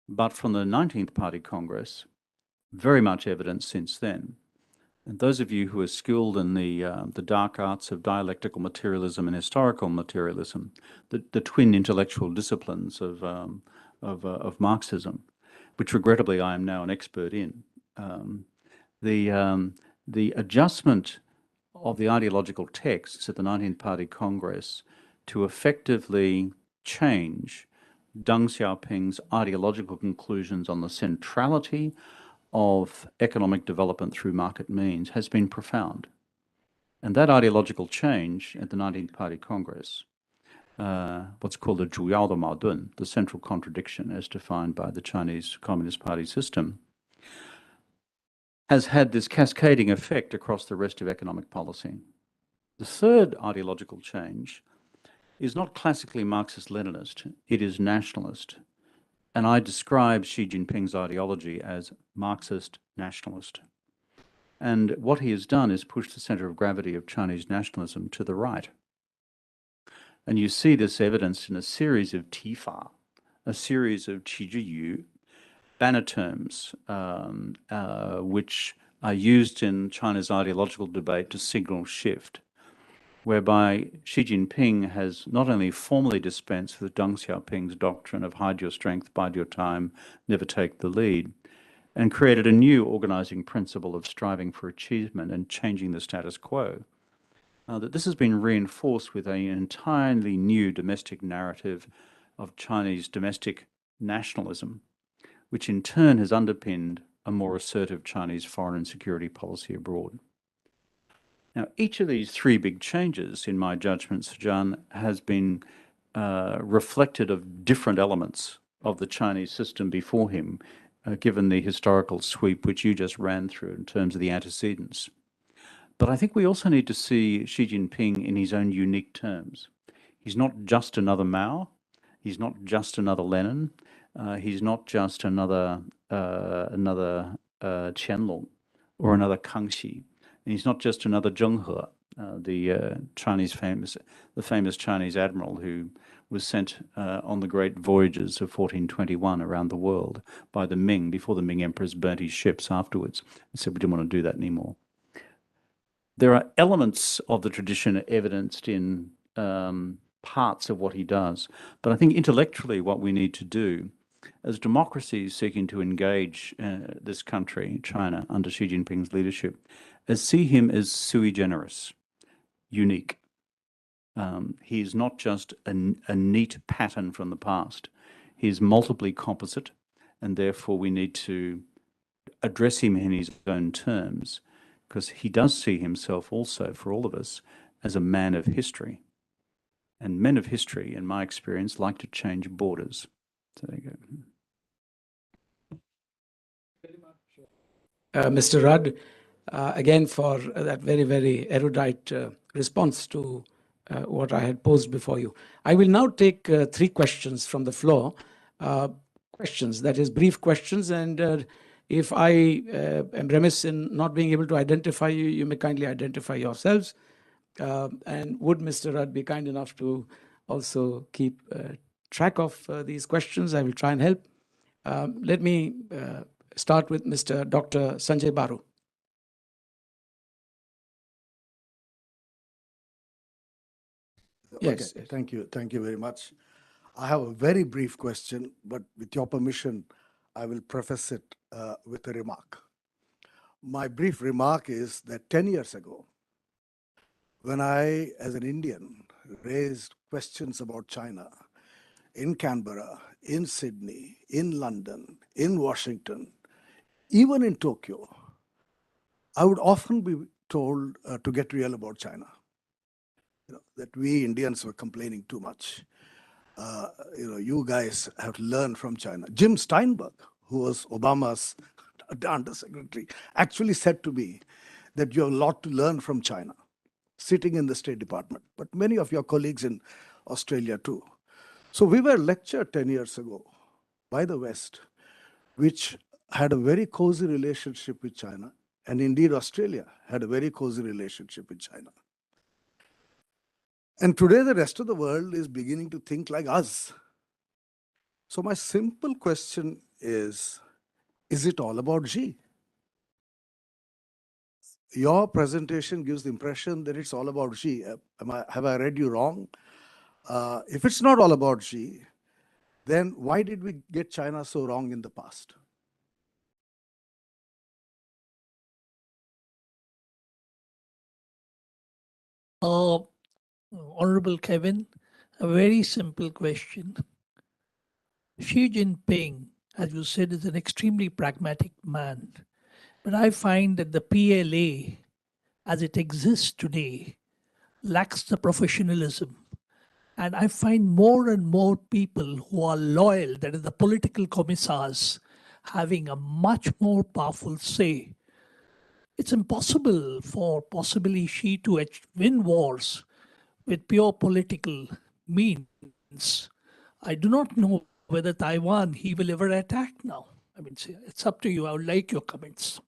but from the 19th Party Congress, very much evident since then. And those of you who are skilled in the dark arts of dialectical materialism and historical materialism, the twin intellectual disciplines of Marxism, which regrettably I am now an expert in, the adjustment of the ideological texts at the 19th Party Congress to effectively change Deng Xiaoping's ideological conclusions on the centrality of economic development through market means has been profound. And that ideological change at the 19th Party Congress, what's called the 主要的矛盾, the central contradiction as defined by the Chinese Communist Party system, has had this cascading effect across the rest of economic policy. The third ideological change is not classically Marxist-Leninist, it is nationalist. And I describe Xi Jinping's ideology as Marxist nationalist. And what he has done is push the center of gravity of Chinese nationalism to the right. And you see this evidenced in a series of Tifa, a series of Qizhiyu, banner terms, which are used in China's ideological debate to signal shift, whereby Xi Jinping has not only formally dispensed with Deng Xiaoping's doctrine of hide your strength, bide your time, never take the lead, and created a new organizing principle of striving for achievement and changing the status quo. That this has been reinforced with an entirely new domestic narrative of Chinese domestic nationalism, which in turn has underpinned a more assertive Chinese foreign and security policy abroad. Now, each of these three big changes, in my judgment, Sujan, has been reflected of different elements of the Chinese system before him, given the historical sweep which you just ran through in terms of the antecedents. But I think we also need to see Xi Jinping in his own unique terms. He's not just another Mao, he's not just another Lenin, he's not just another Qianlong or another Kangxi. And he's not just another Zheng He, the famous Chinese admiral who was sent on the great voyages of 1421 around the world by the Ming, before the Ming emperors burnt his ships afterwards and said we didn't want to do that anymore. There are elements of the tradition evidenced in parts of what he does, but I think intellectually what we need to do as democracies seeking to engage this country, China, under Xi Jinping's leadership, is see him as sui generis, unique. He is not just a neat pattern from the past. He is multiply composite, and therefore we need to address him in his own terms, because he does see himself also, for all of us, as a man of history. And men of history, in my experience, like to change borders. So there you go. Mr. Rudd, again, for that very, very erudite response to what I had posed before you. I will now take three questions from the floor. Questions, that is brief questions, and if I am remiss in not being able to identify you, you may kindly identify yourselves. And would Mr. Rudd be kind enough to also keep track of these questions? I will try and help. Let me start with Mr. Dr. Sanjay Baru. Yes. Okay, thank you. Thank you very much. I have a very brief question, but with your permission, I will preface it with a remark. My brief remark is that 10 years ago, when I, as an Indian, raised questions about China in Canberra, in Sydney, in London, in Washington, even in Tokyo, I would often be told to get real about China. That we Indians were complaining too much. You guys have to learn from China. Jim Steinberg, who was Obama's undersecretary, actually said to me that you have a lot to learn from China, sitting in the State Department, but many of your colleagues in Australia too. So we were lectured 10 years ago by the West which had a very cozy relationship with China, and indeed Australia had a very cozy relationship with China. And today the rest of the world is beginning to think like us. So my simple question is it all about Xi? Your presentation gives the impression that it's all about Xi. Have I read you wrong? If it's not all about Xi, then why did we get China so wrong in the past? Honorable Kevin, a very simple question. Xi Jinping, as you said, is an extremely pragmatic man. But I find that the PLA, as it exists today, lacks the professionalism. And I find more and more people who are loyal, that is the political commissars, having a much more powerful say. It's impossible for possibly Xi to win wars with pure political means. I do not know whether Taiwan he will ever attack now. I mean, it's up to you. I would like your comments.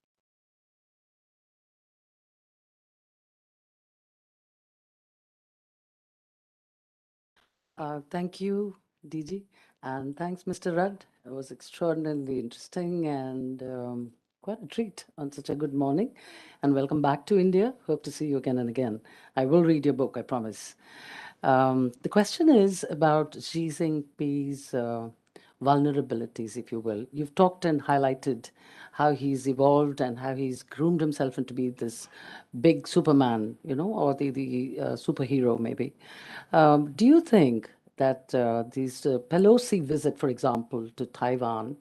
Thank you, DG, and thanks, Mr. Rudd. It was extraordinarily interesting and quite a treat on such a good morning. And welcome back to India. Hope to see you again and again. I will read your book, I promise. The question is about Xi Jinping's vulnerabilities, if you will. You've talked and highlighted how he's evolved and how he's groomed himself into be this big Superman, or the superhero maybe. Do you think that this Pelosi visit, for example, to Taiwan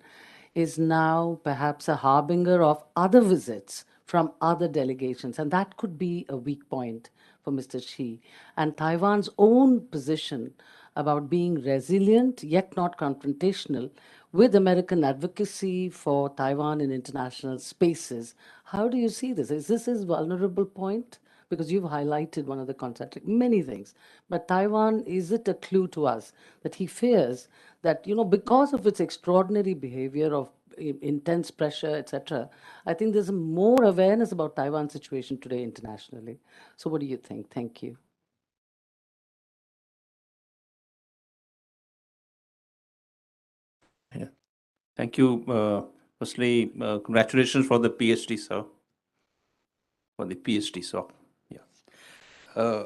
is now perhaps a harbinger of other visits from other delegations? And that could be a weak point for Mr. Xi. And Taiwan's own position about being resilient yet not confrontational with American advocacy for Taiwan in international spaces. How do you see this? Is this his vulnerable point? Because you've highlighted one of the concentric many things. But Taiwan, is it a clue to us that he fears that, because of its extraordinary behavior of intense pressure, etc., I think there's more awareness about Taiwan's situation today internationally. So what do you think? Thank you. Yeah. Thank you. Firstly, congratulations for the PhD, sir. For the PhD, sir. Yeah.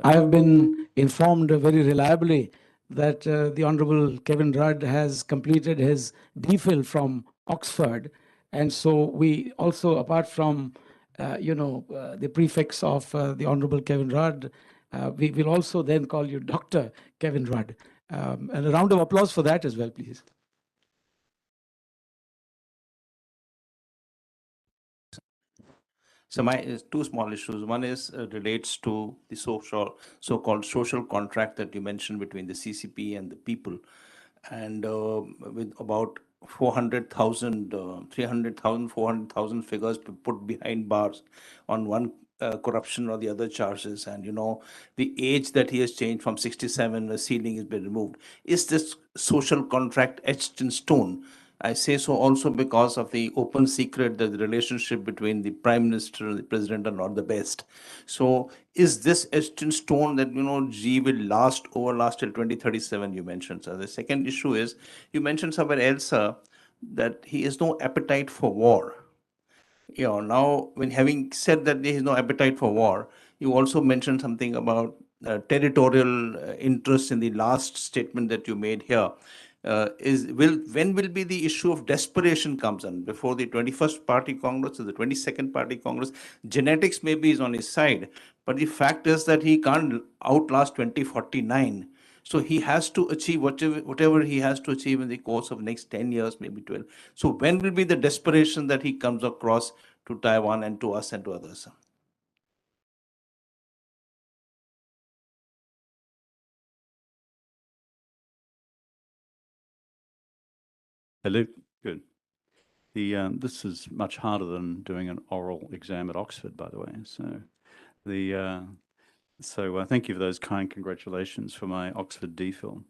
I have been informed very reliably that the Honorable Kevin Rudd has completed his DPhil from Oxford. And so we also, apart from, the prefix of the Honorable Kevin Rudd, we will also then call you Dr. Kevin Rudd. And a round of applause for that as well, please. So my two small issues. One is relates to the so-called social contract that you mentioned between the CCP and the people, and with about 400,000, 300,000, 400,000 figures put behind bars on one corruption or the other charges, and the age that he has changed from 67, the ceiling has been removed. Is this social contract etched in stone? I say so also because of the open secret that the relationship between the Prime Minister and the President are not the best. So is this etched in stone that, G will last till 2037, you mentioned? So the second issue is, you mentioned somewhere else, sir, that he has no appetite for war. Now, when having said that there is no appetite for war, you also mentioned something about territorial interest in the last statement that you made here. When will be the issue of desperation comes in? Before the 21st Party Congress or the 22nd Party Congress? Genetics maybe is on his side, but the fact is that he can't outlast 2049. So he has to achieve whatever he has to achieve in the course of next 10 years, maybe 12. So when will be the desperation that he comes across to Taiwan and to us and to others? Hello, good. This is much harder than doing an oral exam at Oxford, by the way. So thank you for those kind congratulations for my Oxford DPhil.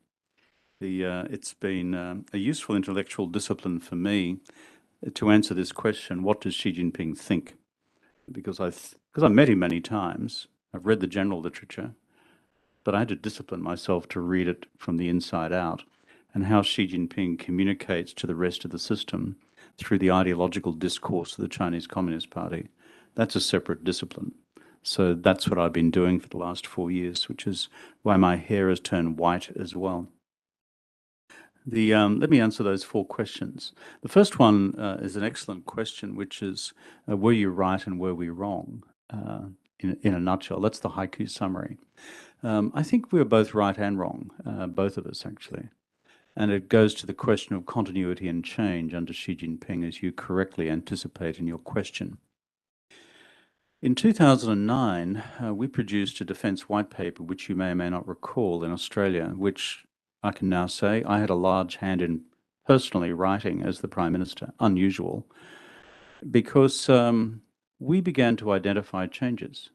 It's been a useful intellectual discipline for me to answer this question: what does Xi Jinping think? Because I've met him many times, I've read the general literature, but I had to discipline myself to read it from the inside out, and how Xi Jinping communicates to the rest of the system through the ideological discourse of the Chinese Communist Party. That's a separate discipline. So that's what I've been doing for the last 4 years, which is why my hair has turned white as well. Let me answer those 4 questions. The first one is an excellent question, which is, were you right and were we wrong? In a nutshell, that's the haiku summary. I think we were both right and wrong, both of us actually. And it goes to the question of continuity and change under Xi Jinping, as you correctly anticipate in your question. In 2009, we produced a defence white paper, which you may or may not recall, in Australia, which I can now say I had a large hand in personally writing as the Prime Minister. Unusual, because we began to identify changes.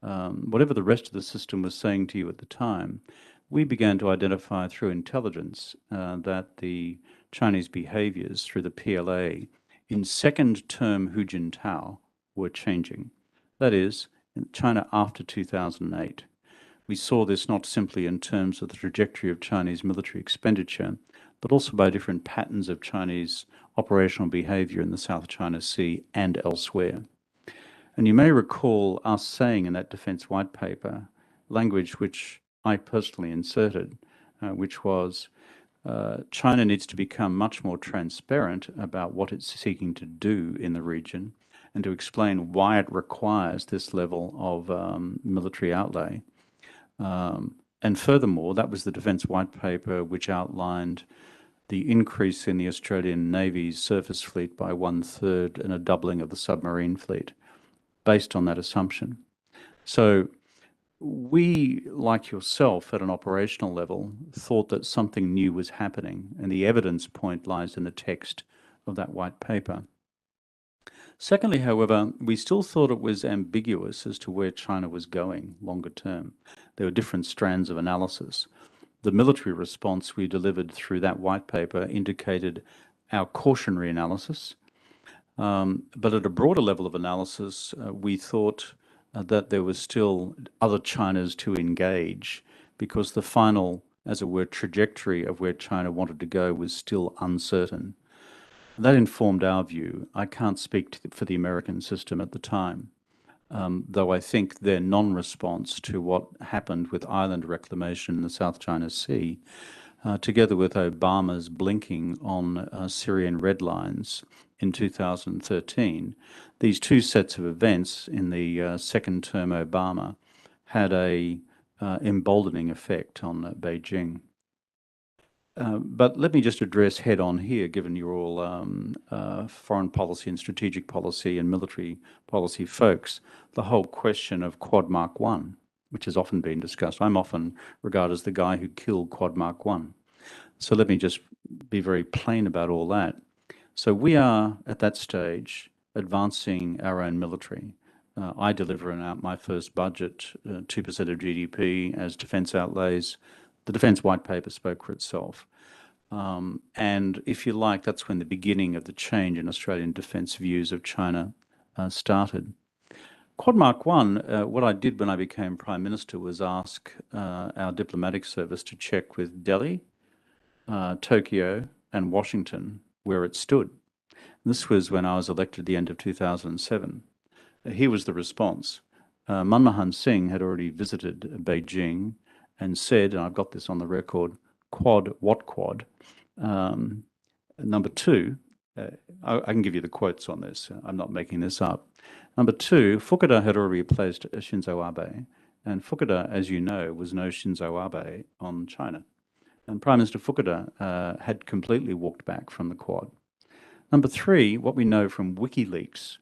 Whatever the rest of the system was saying to you at the time, we began to identify through intelligence that the Chinese behaviours through the PLA in second-term Hu Jintao were changing. That is, in China after 2008. We saw this not simply in terms of the trajectory of Chinese military expenditure, but also by different patterns of Chinese operational behaviour in the South China Sea and elsewhere. And you may recall us saying in that defence white paper, language which I personally inserted, which was China needs to become much more transparent about what it's seeking to do in the region, and to explain why it requires this level of military outlay. And furthermore, that was the defence white paper which outlined the increase in the Australian Navy's surface fleet by 1/3 and a doubling of the submarine fleet, based on that assumption. So we, like yourself, at an operational level, thought that something new was happening, and the evidence point lies in the text of that white paper. Secondly, however, we still thought it was ambiguous as to where China was going longer term. There were different strands of analysis. The military response we delivered through that white paper indicated our cautionary analysis. But at a broader level of analysis, we thought that there was still other Chinas to engage, because the final, as it were, trajectory of where China wanted to go was still uncertain. That informed our view. I can't speak for the American system at the time, though I think their non-response to what happened with island reclamation in the South China Sea, together with Obama's blinking on Syrian red lines in 2013, these two sets of events in the second term Obama had a emboldening effect on Beijing. But let me just address head on here, given you're all foreign policy and strategic policy and military policy folks, the whole question of Quad Mark I, which has often been discussed. I'm often regarded as the guy who killed Quad Mark I. So let me just be very plain about all that. So we are, at that stage, advancing our own military. I deliver out my first budget, 2% of GDP as defence outlays. The defence white paper spoke for itself. And if you like, that's when the beginning of the change in Australian defence views of China started. Quad Mark I, what I did when I became Prime Minister was ask our diplomatic service to check with Delhi, Tokyo and Washington where it stood. This was when I was elected at the end of 2007. Here was the response. Manmohan Singh had already visited Beijing and said, and I've got this on the record, Quad, what Quad? Number two, I can give you the quotes on this. I'm not making this up. Number two, Fukuda had already replaced Shinzo Abe, and Fukuda, as you know, was no Shinzo Abe on China. And Prime Minister Fukuda had completely walked back from the Quad. Number three, what we know from WikiLeaks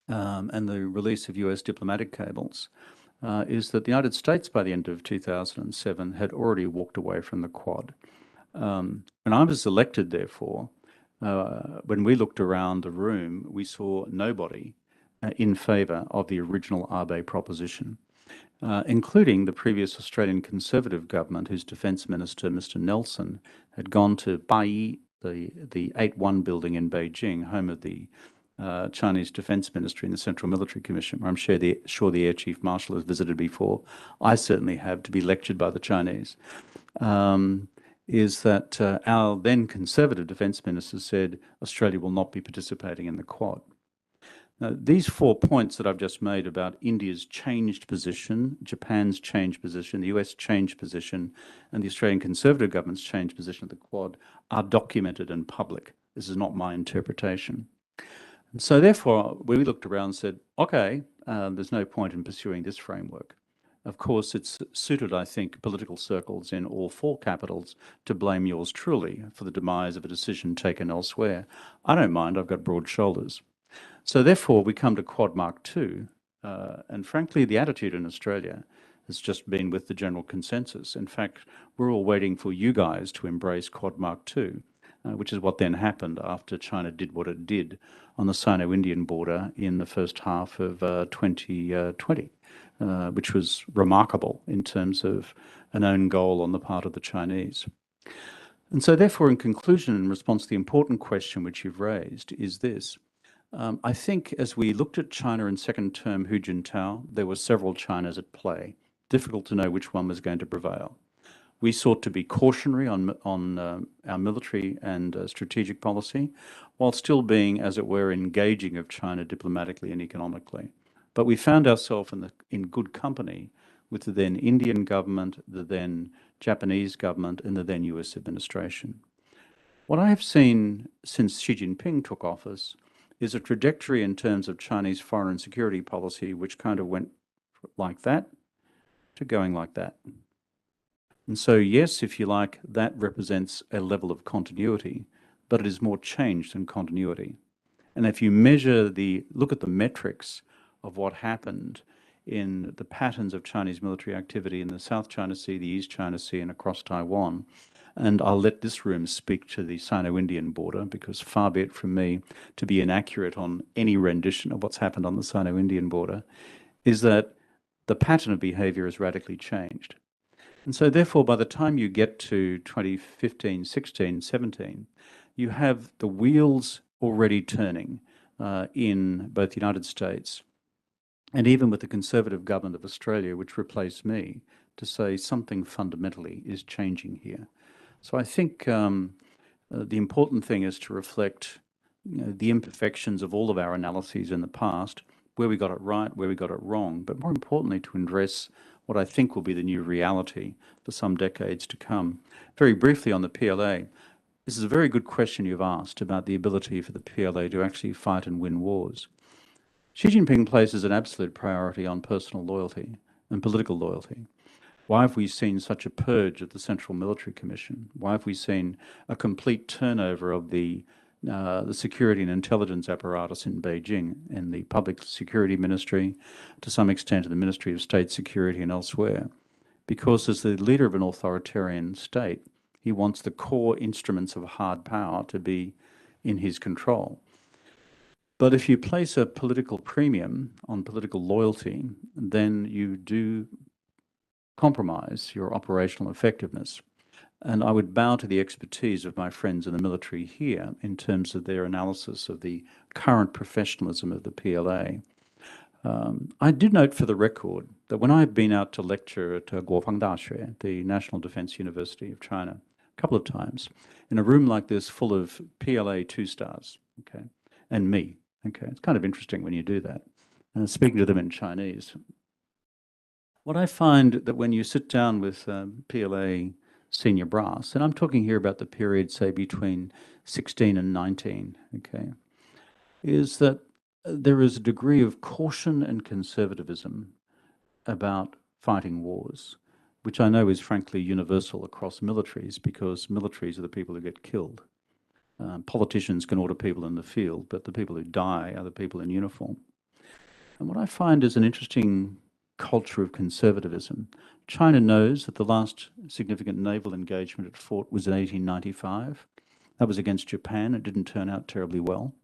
and the release of US diplomatic cables is that the United States, by the end of 2007, had already walked away from the Quad. When I was elected, therefore, when we looked around the room, we saw nobody in favour of the original Abe proposition, including the previous Australian Conservative government, whose Defence Minister, Mr. Nelson, had gone to Baiyi, the 8-1 building in Beijing, home of the Chinese Defence Ministry and the Central Military Commission, where I'm sure the Air Chief Marshal has visited before. I certainly have, to be lectured by the Chinese. Is that our then Conservative Defence Minister said Australia will not be participating in the Quad. Now, these 4 points that I've just made about India's changed position, Japan's changed position, the US changed position, and the Australian Conservative government's changed position of the Quad are documented and public. This is not my interpretation. And so therefore, we looked around and said, okay, there's no point in pursuing this framework. Of course, it's suited, I think, political circles in all 4 capitals to blame yours truly for the demise of a decision taken elsewhere. I don't mind, I've got broad shoulders. So therefore, we come to Quad Mark II, and frankly, the attitude in Australia has just been with the general consensus. In fact, we're all waiting for you guys to embrace Quad Mark II, which is what then happened after China did what it did on the Sino-Indian border in the first half of 2020. Which was remarkable in terms of an own goal on the part of the Chinese. And so therefore, in conclusion, in response to the important question which you've raised, is this. I think as we looked at China in second term Hu Jintao, there were several Chinas at play. Difficult to know which one was going to prevail. We sought to be cautionary on our military and strategic policy, while still being, as it were, engaging of China diplomatically and economically. But we found ourselves in good company with the then Indian government, the then Japanese government, and the then US administration. What I have seen since Xi Jinping took office is a trajectory in terms of Chinese foreign and security policy which kind of went like that to going like that. And so, yes, if you like, that represents a level of continuity, but it is more change than continuity. And if you look at the metrics of what happened in the patterns of Chinese military activity in the South China Sea, the East China Sea, and across Taiwan. And I'll let this room speak to the Sino-Indian border, because far be it from me to be inaccurate on any rendition of what's happened on the Sino-Indian border, is that the pattern of behavior has radically changed. And so therefore, by the time you get to 2015, 16, 17, you have the wheels already turning in both the United States and even with the Conservative government of Australia, which replaced me, to say something fundamentally is changing here. So I think the important thing is to reflect the imperfections of all of our analyses in the past, where we got it right, where we got it wrong, but more importantly, to address what I think will be the new reality for some decades to come. Very briefly on the PLA, this is a very good question you've asked about the ability for the PLA to actually fight and win wars. Xi Jinping places an absolute priority on personal loyalty and political loyalty. Why have we seen such a purge of the Central Military Commission? Why have we seen a complete turnover of the security and intelligence apparatus in Beijing, in the Public Security Ministry, to some extent in the Ministry of State Security and elsewhere? Because as the leader of an authoritarian state, he wants the core instruments of hard power to be in his control. But if you place a political premium on political loyalty, then you do compromise your operational effectiveness. And I would bow to the expertise of my friends in the military here in terms of their analysis of the current professionalism of the PLA. I did note for the record that when I've been out to lecture at Guofang Daxue, the National Defense University of China, a couple of times, in a room like this full of PLA 2-stars, okay, and me, okay, it's kind of interesting when you do that, speaking to them in Chinese. What I find that when you sit down with PLA senior brass, and I'm talking here about the period, say, between 16 and 19, okay, is that there is a degree of caution and conservatism about fighting wars, which I know is frankly universal across militaries, because militaries are the people who get killed. Politicians can order people in the field, but the people who die are the people in uniform. And what I find is an interesting culture of conservatism. China knows that the last significant naval engagement it fought was in 1895. That was against Japan. It didn't turn out terribly well.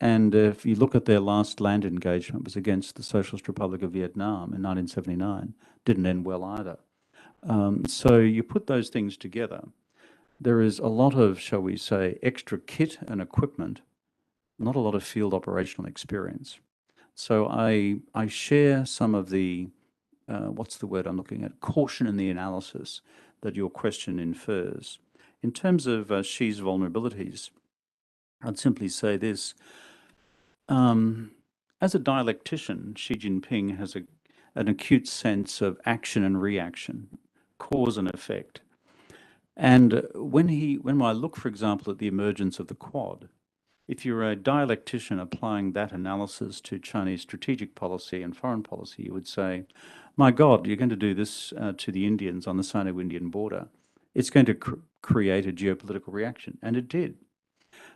And if you look at their last land engagement, was against the Socialist Republic of Vietnam in 1979. Didn't end well either. So you put those things together, there is a lot of, shall we say, extra kit and equipment, not a lot of field operational experience. So I share some of the, what's the word I'm looking at, caution in the analysis that your question infers. In terms of Xi's vulnerabilities, I'd simply say this. As a dialectician, Xi Jinping has an acute sense of action and reaction, cause and effect. And when I look, for example, at the emergence of the Quad, if you're a dialectician applying that analysis to Chinese strategic policy and foreign policy, you would say, my God, you're going to do this to the Indians on the Sino-Indian border. It's going to create a geopolitical reaction. And it did.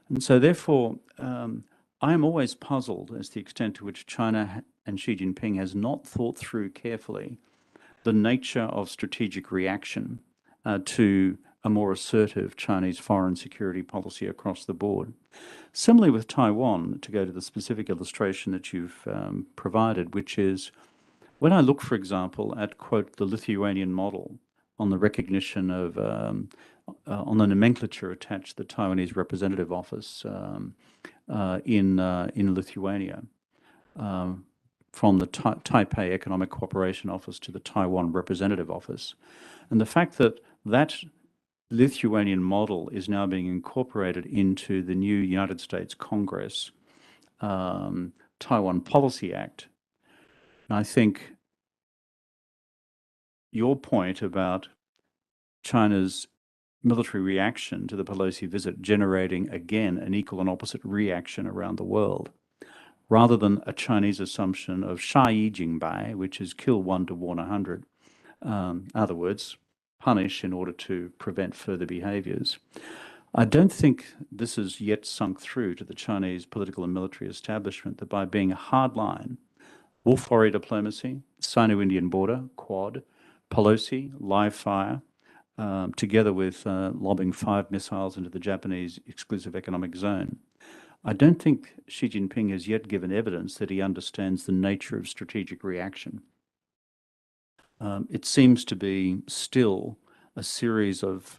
And so therefore, I am always puzzled as to the extent to which China and Xi Jinping has not thought through carefully the nature of strategic reaction to a more assertive Chinese foreign security policy across the board. Similarly with Taiwan, to go to the specific illustration that you've provided, which is when I look, for example, at, quote, the Lithuanian model on the recognition of, on the nomenclature attached to the Taiwanese representative office in Lithuania, from the Taipei Economic Cooperation Office to the Taiwan Representative Office. And the fact that that Lithuanian model is now being incorporated into the new United States Congress Taiwan Policy Act. And I think your point about China's military reaction to the Pelosi visit generating, again, an equal and opposite reaction around the world, rather than a Chinese assumption of Sha Yi Jingbai, which is kill 1 to warn 100. In other words, punish in order to prevent further behaviors. I don't think this has yet sunk through to the Chinese political and military establishment that by being a hardline, wolf warrior diplomacy, Sino-Indian border, Quad, Pelosi, live fire, together with lobbing 5 missiles into the Japanese exclusive economic zone. I don't think Xi Jinping has yet given evidence that he understands the nature of strategic reaction. It seems to be still a series of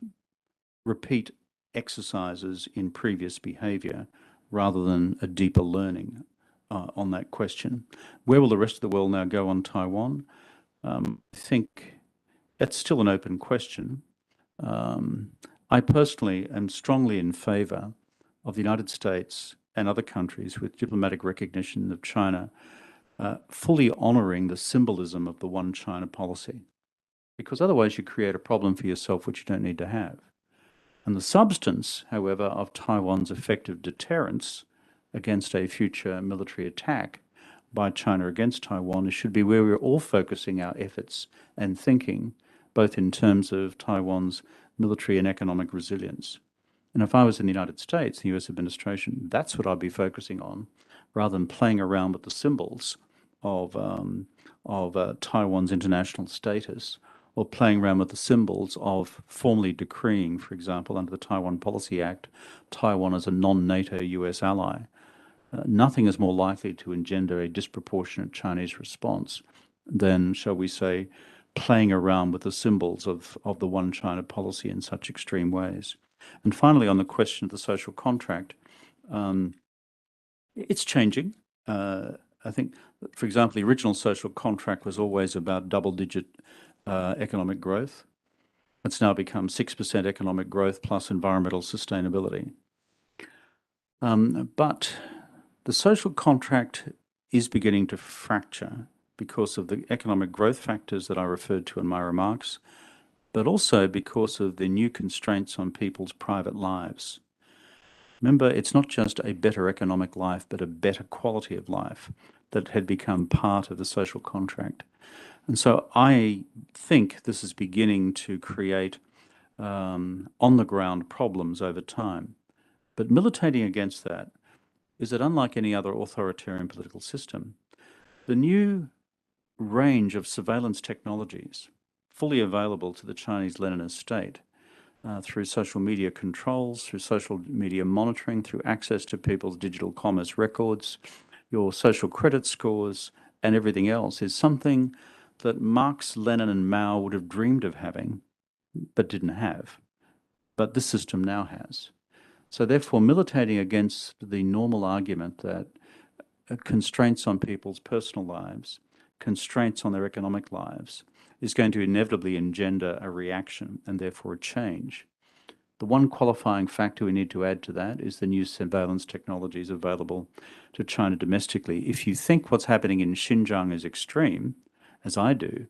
repeat exercises in previous behavior rather than a deeper learning on that question. Where will the rest of the world now go on Taiwan? I think that's still an open question. I personally am strongly in favor of the United States and other countries with diplomatic recognition of China fully honoring the symbolism of the one China policy, because otherwise you create a problem for yourself which you don't need to have. And the substance, however, of Taiwan's effective deterrence against a future military attack by China against Taiwan should be where we're all focusing our efforts and thinking, both in terms of Taiwan's military and economic resilience. And if I was in the United States, the US administration, that's what I'd be focusing on, rather than playing around with the symbols of Taiwan's international status, or playing around with the symbols of formally decreeing, for example, under the Taiwan Policy Act, Taiwan as a non-NATO US ally. Nothing is more likely to engender a disproportionate Chinese response than, shall we say, playing around with the symbols of the one China policy in such extreme ways. And finally, on the question of the social contract, it's changing. I think, for example, the original social contract was always about double-digit economic growth. It's now become 6% economic growth plus environmental sustainability. But the social contract is beginning to fracture because of the economic growth factors that I referred to in my remarks, but also because of the new constraints on people's private lives. Remember, it's not just a better economic life, but a better quality of life that had become part of the social contract. And so I think this is beginning to create on-the-ground problems over time. But militating against that is that unlike any other authoritarian political system, the new range of surveillance technologies fully available to the Chinese Leninist state through social media controls, through social media monitoring, through access to people's digital commerce records, your social credit scores, and everything else is something that Marx, Lenin, and Mao would have dreamed of having, but didn't have. But this system now has. So therefore, militating against the normal argument that constraints on people's personal lives, constraints on their economic lives, is going to inevitably engender a reaction and therefore a change. The one qualifying factor we need to add to that is the new surveillance technologies available to China domestically. If you think what's happening in Xinjiang is extreme, as I do,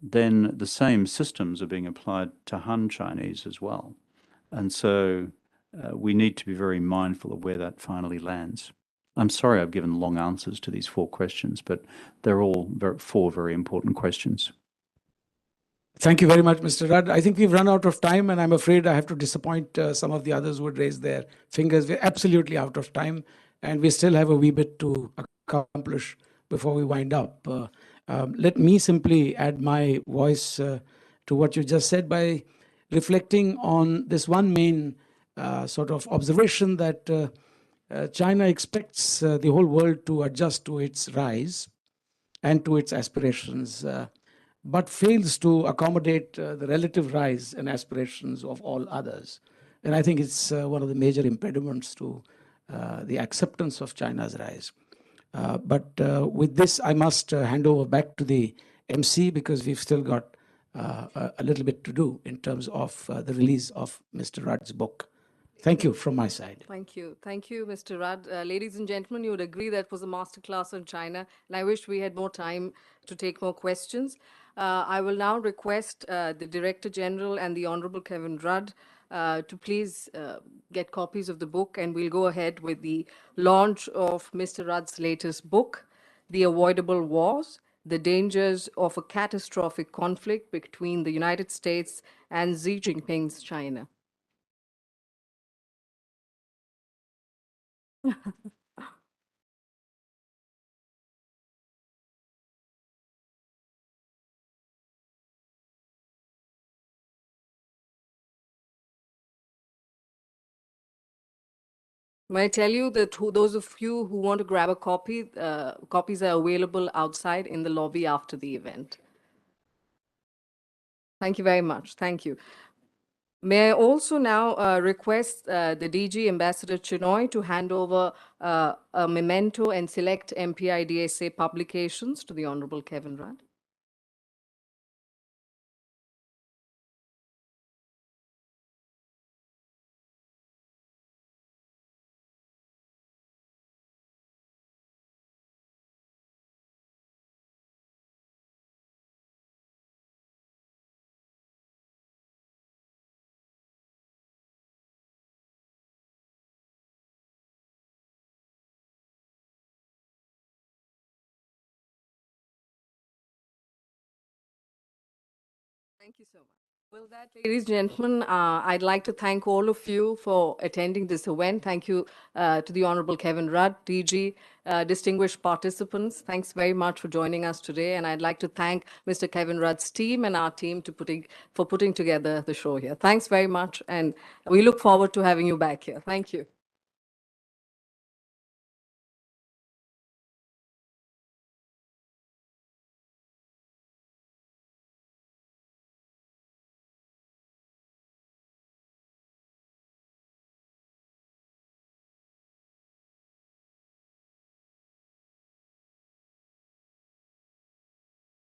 then the same systems are being applied to Han Chinese as well. And so we need to be very mindful of where that finally lands. I'm sorry I've given long answers to these 4 questions, but they're all 4 very important questions. Thank you very much, Mr. Rudd. I think we've run out of time, and I'm afraid I have to disappoint some of the others who would raise their fingers. We're absolutely out of time, and we still have a wee bit to accomplish before we wind up. Let me simply add my voice to what you just said by reflecting on this one main sort of observation that China expects the whole world to adjust to its rise and to its aspirations, but fails to accommodate the relative rise and aspirations of all others. And I think it's one of the major impediments to the acceptance of China's rise. But with this, I must hand over back to the MC because we've still got a little bit to do in terms of the release of Mr. Rudd's book. Thank you from my side. Thank you. Thank you, Mr. Rudd. Ladies and gentlemen, you would agree that was a masterclass on China, and I wish we had more time to take more questions. I will now request the Director General and the Honorable Kevin Rudd to please get copies of the book, and we'll go ahead with the launch of Mr. Rudd's latest book, The Avoidable Wars, The Dangers of a Catastrophic Conflict Between the United States and Xi Jinping's China. May I tell you that those of you who want to grab a copy, copies are available outside in the lobby after the event. Thank you very much. Thank you. May I also now request the DG Ambassador Chinoy to hand over a memento and select MP-IDSA publications to the Honorable Kevin Rudd. Thank you so much. Well, that, ladies and gentlemen, I'd like to thank all of you for attending this event. Thank you to the Honorable Kevin Rudd, DG, distinguished participants. Thanks very much for joining us today. And I'd like to thank Mr. Kevin Rudd's team and our team for putting together the show here. Thanks very much. And we look forward to having you back here. Thank you.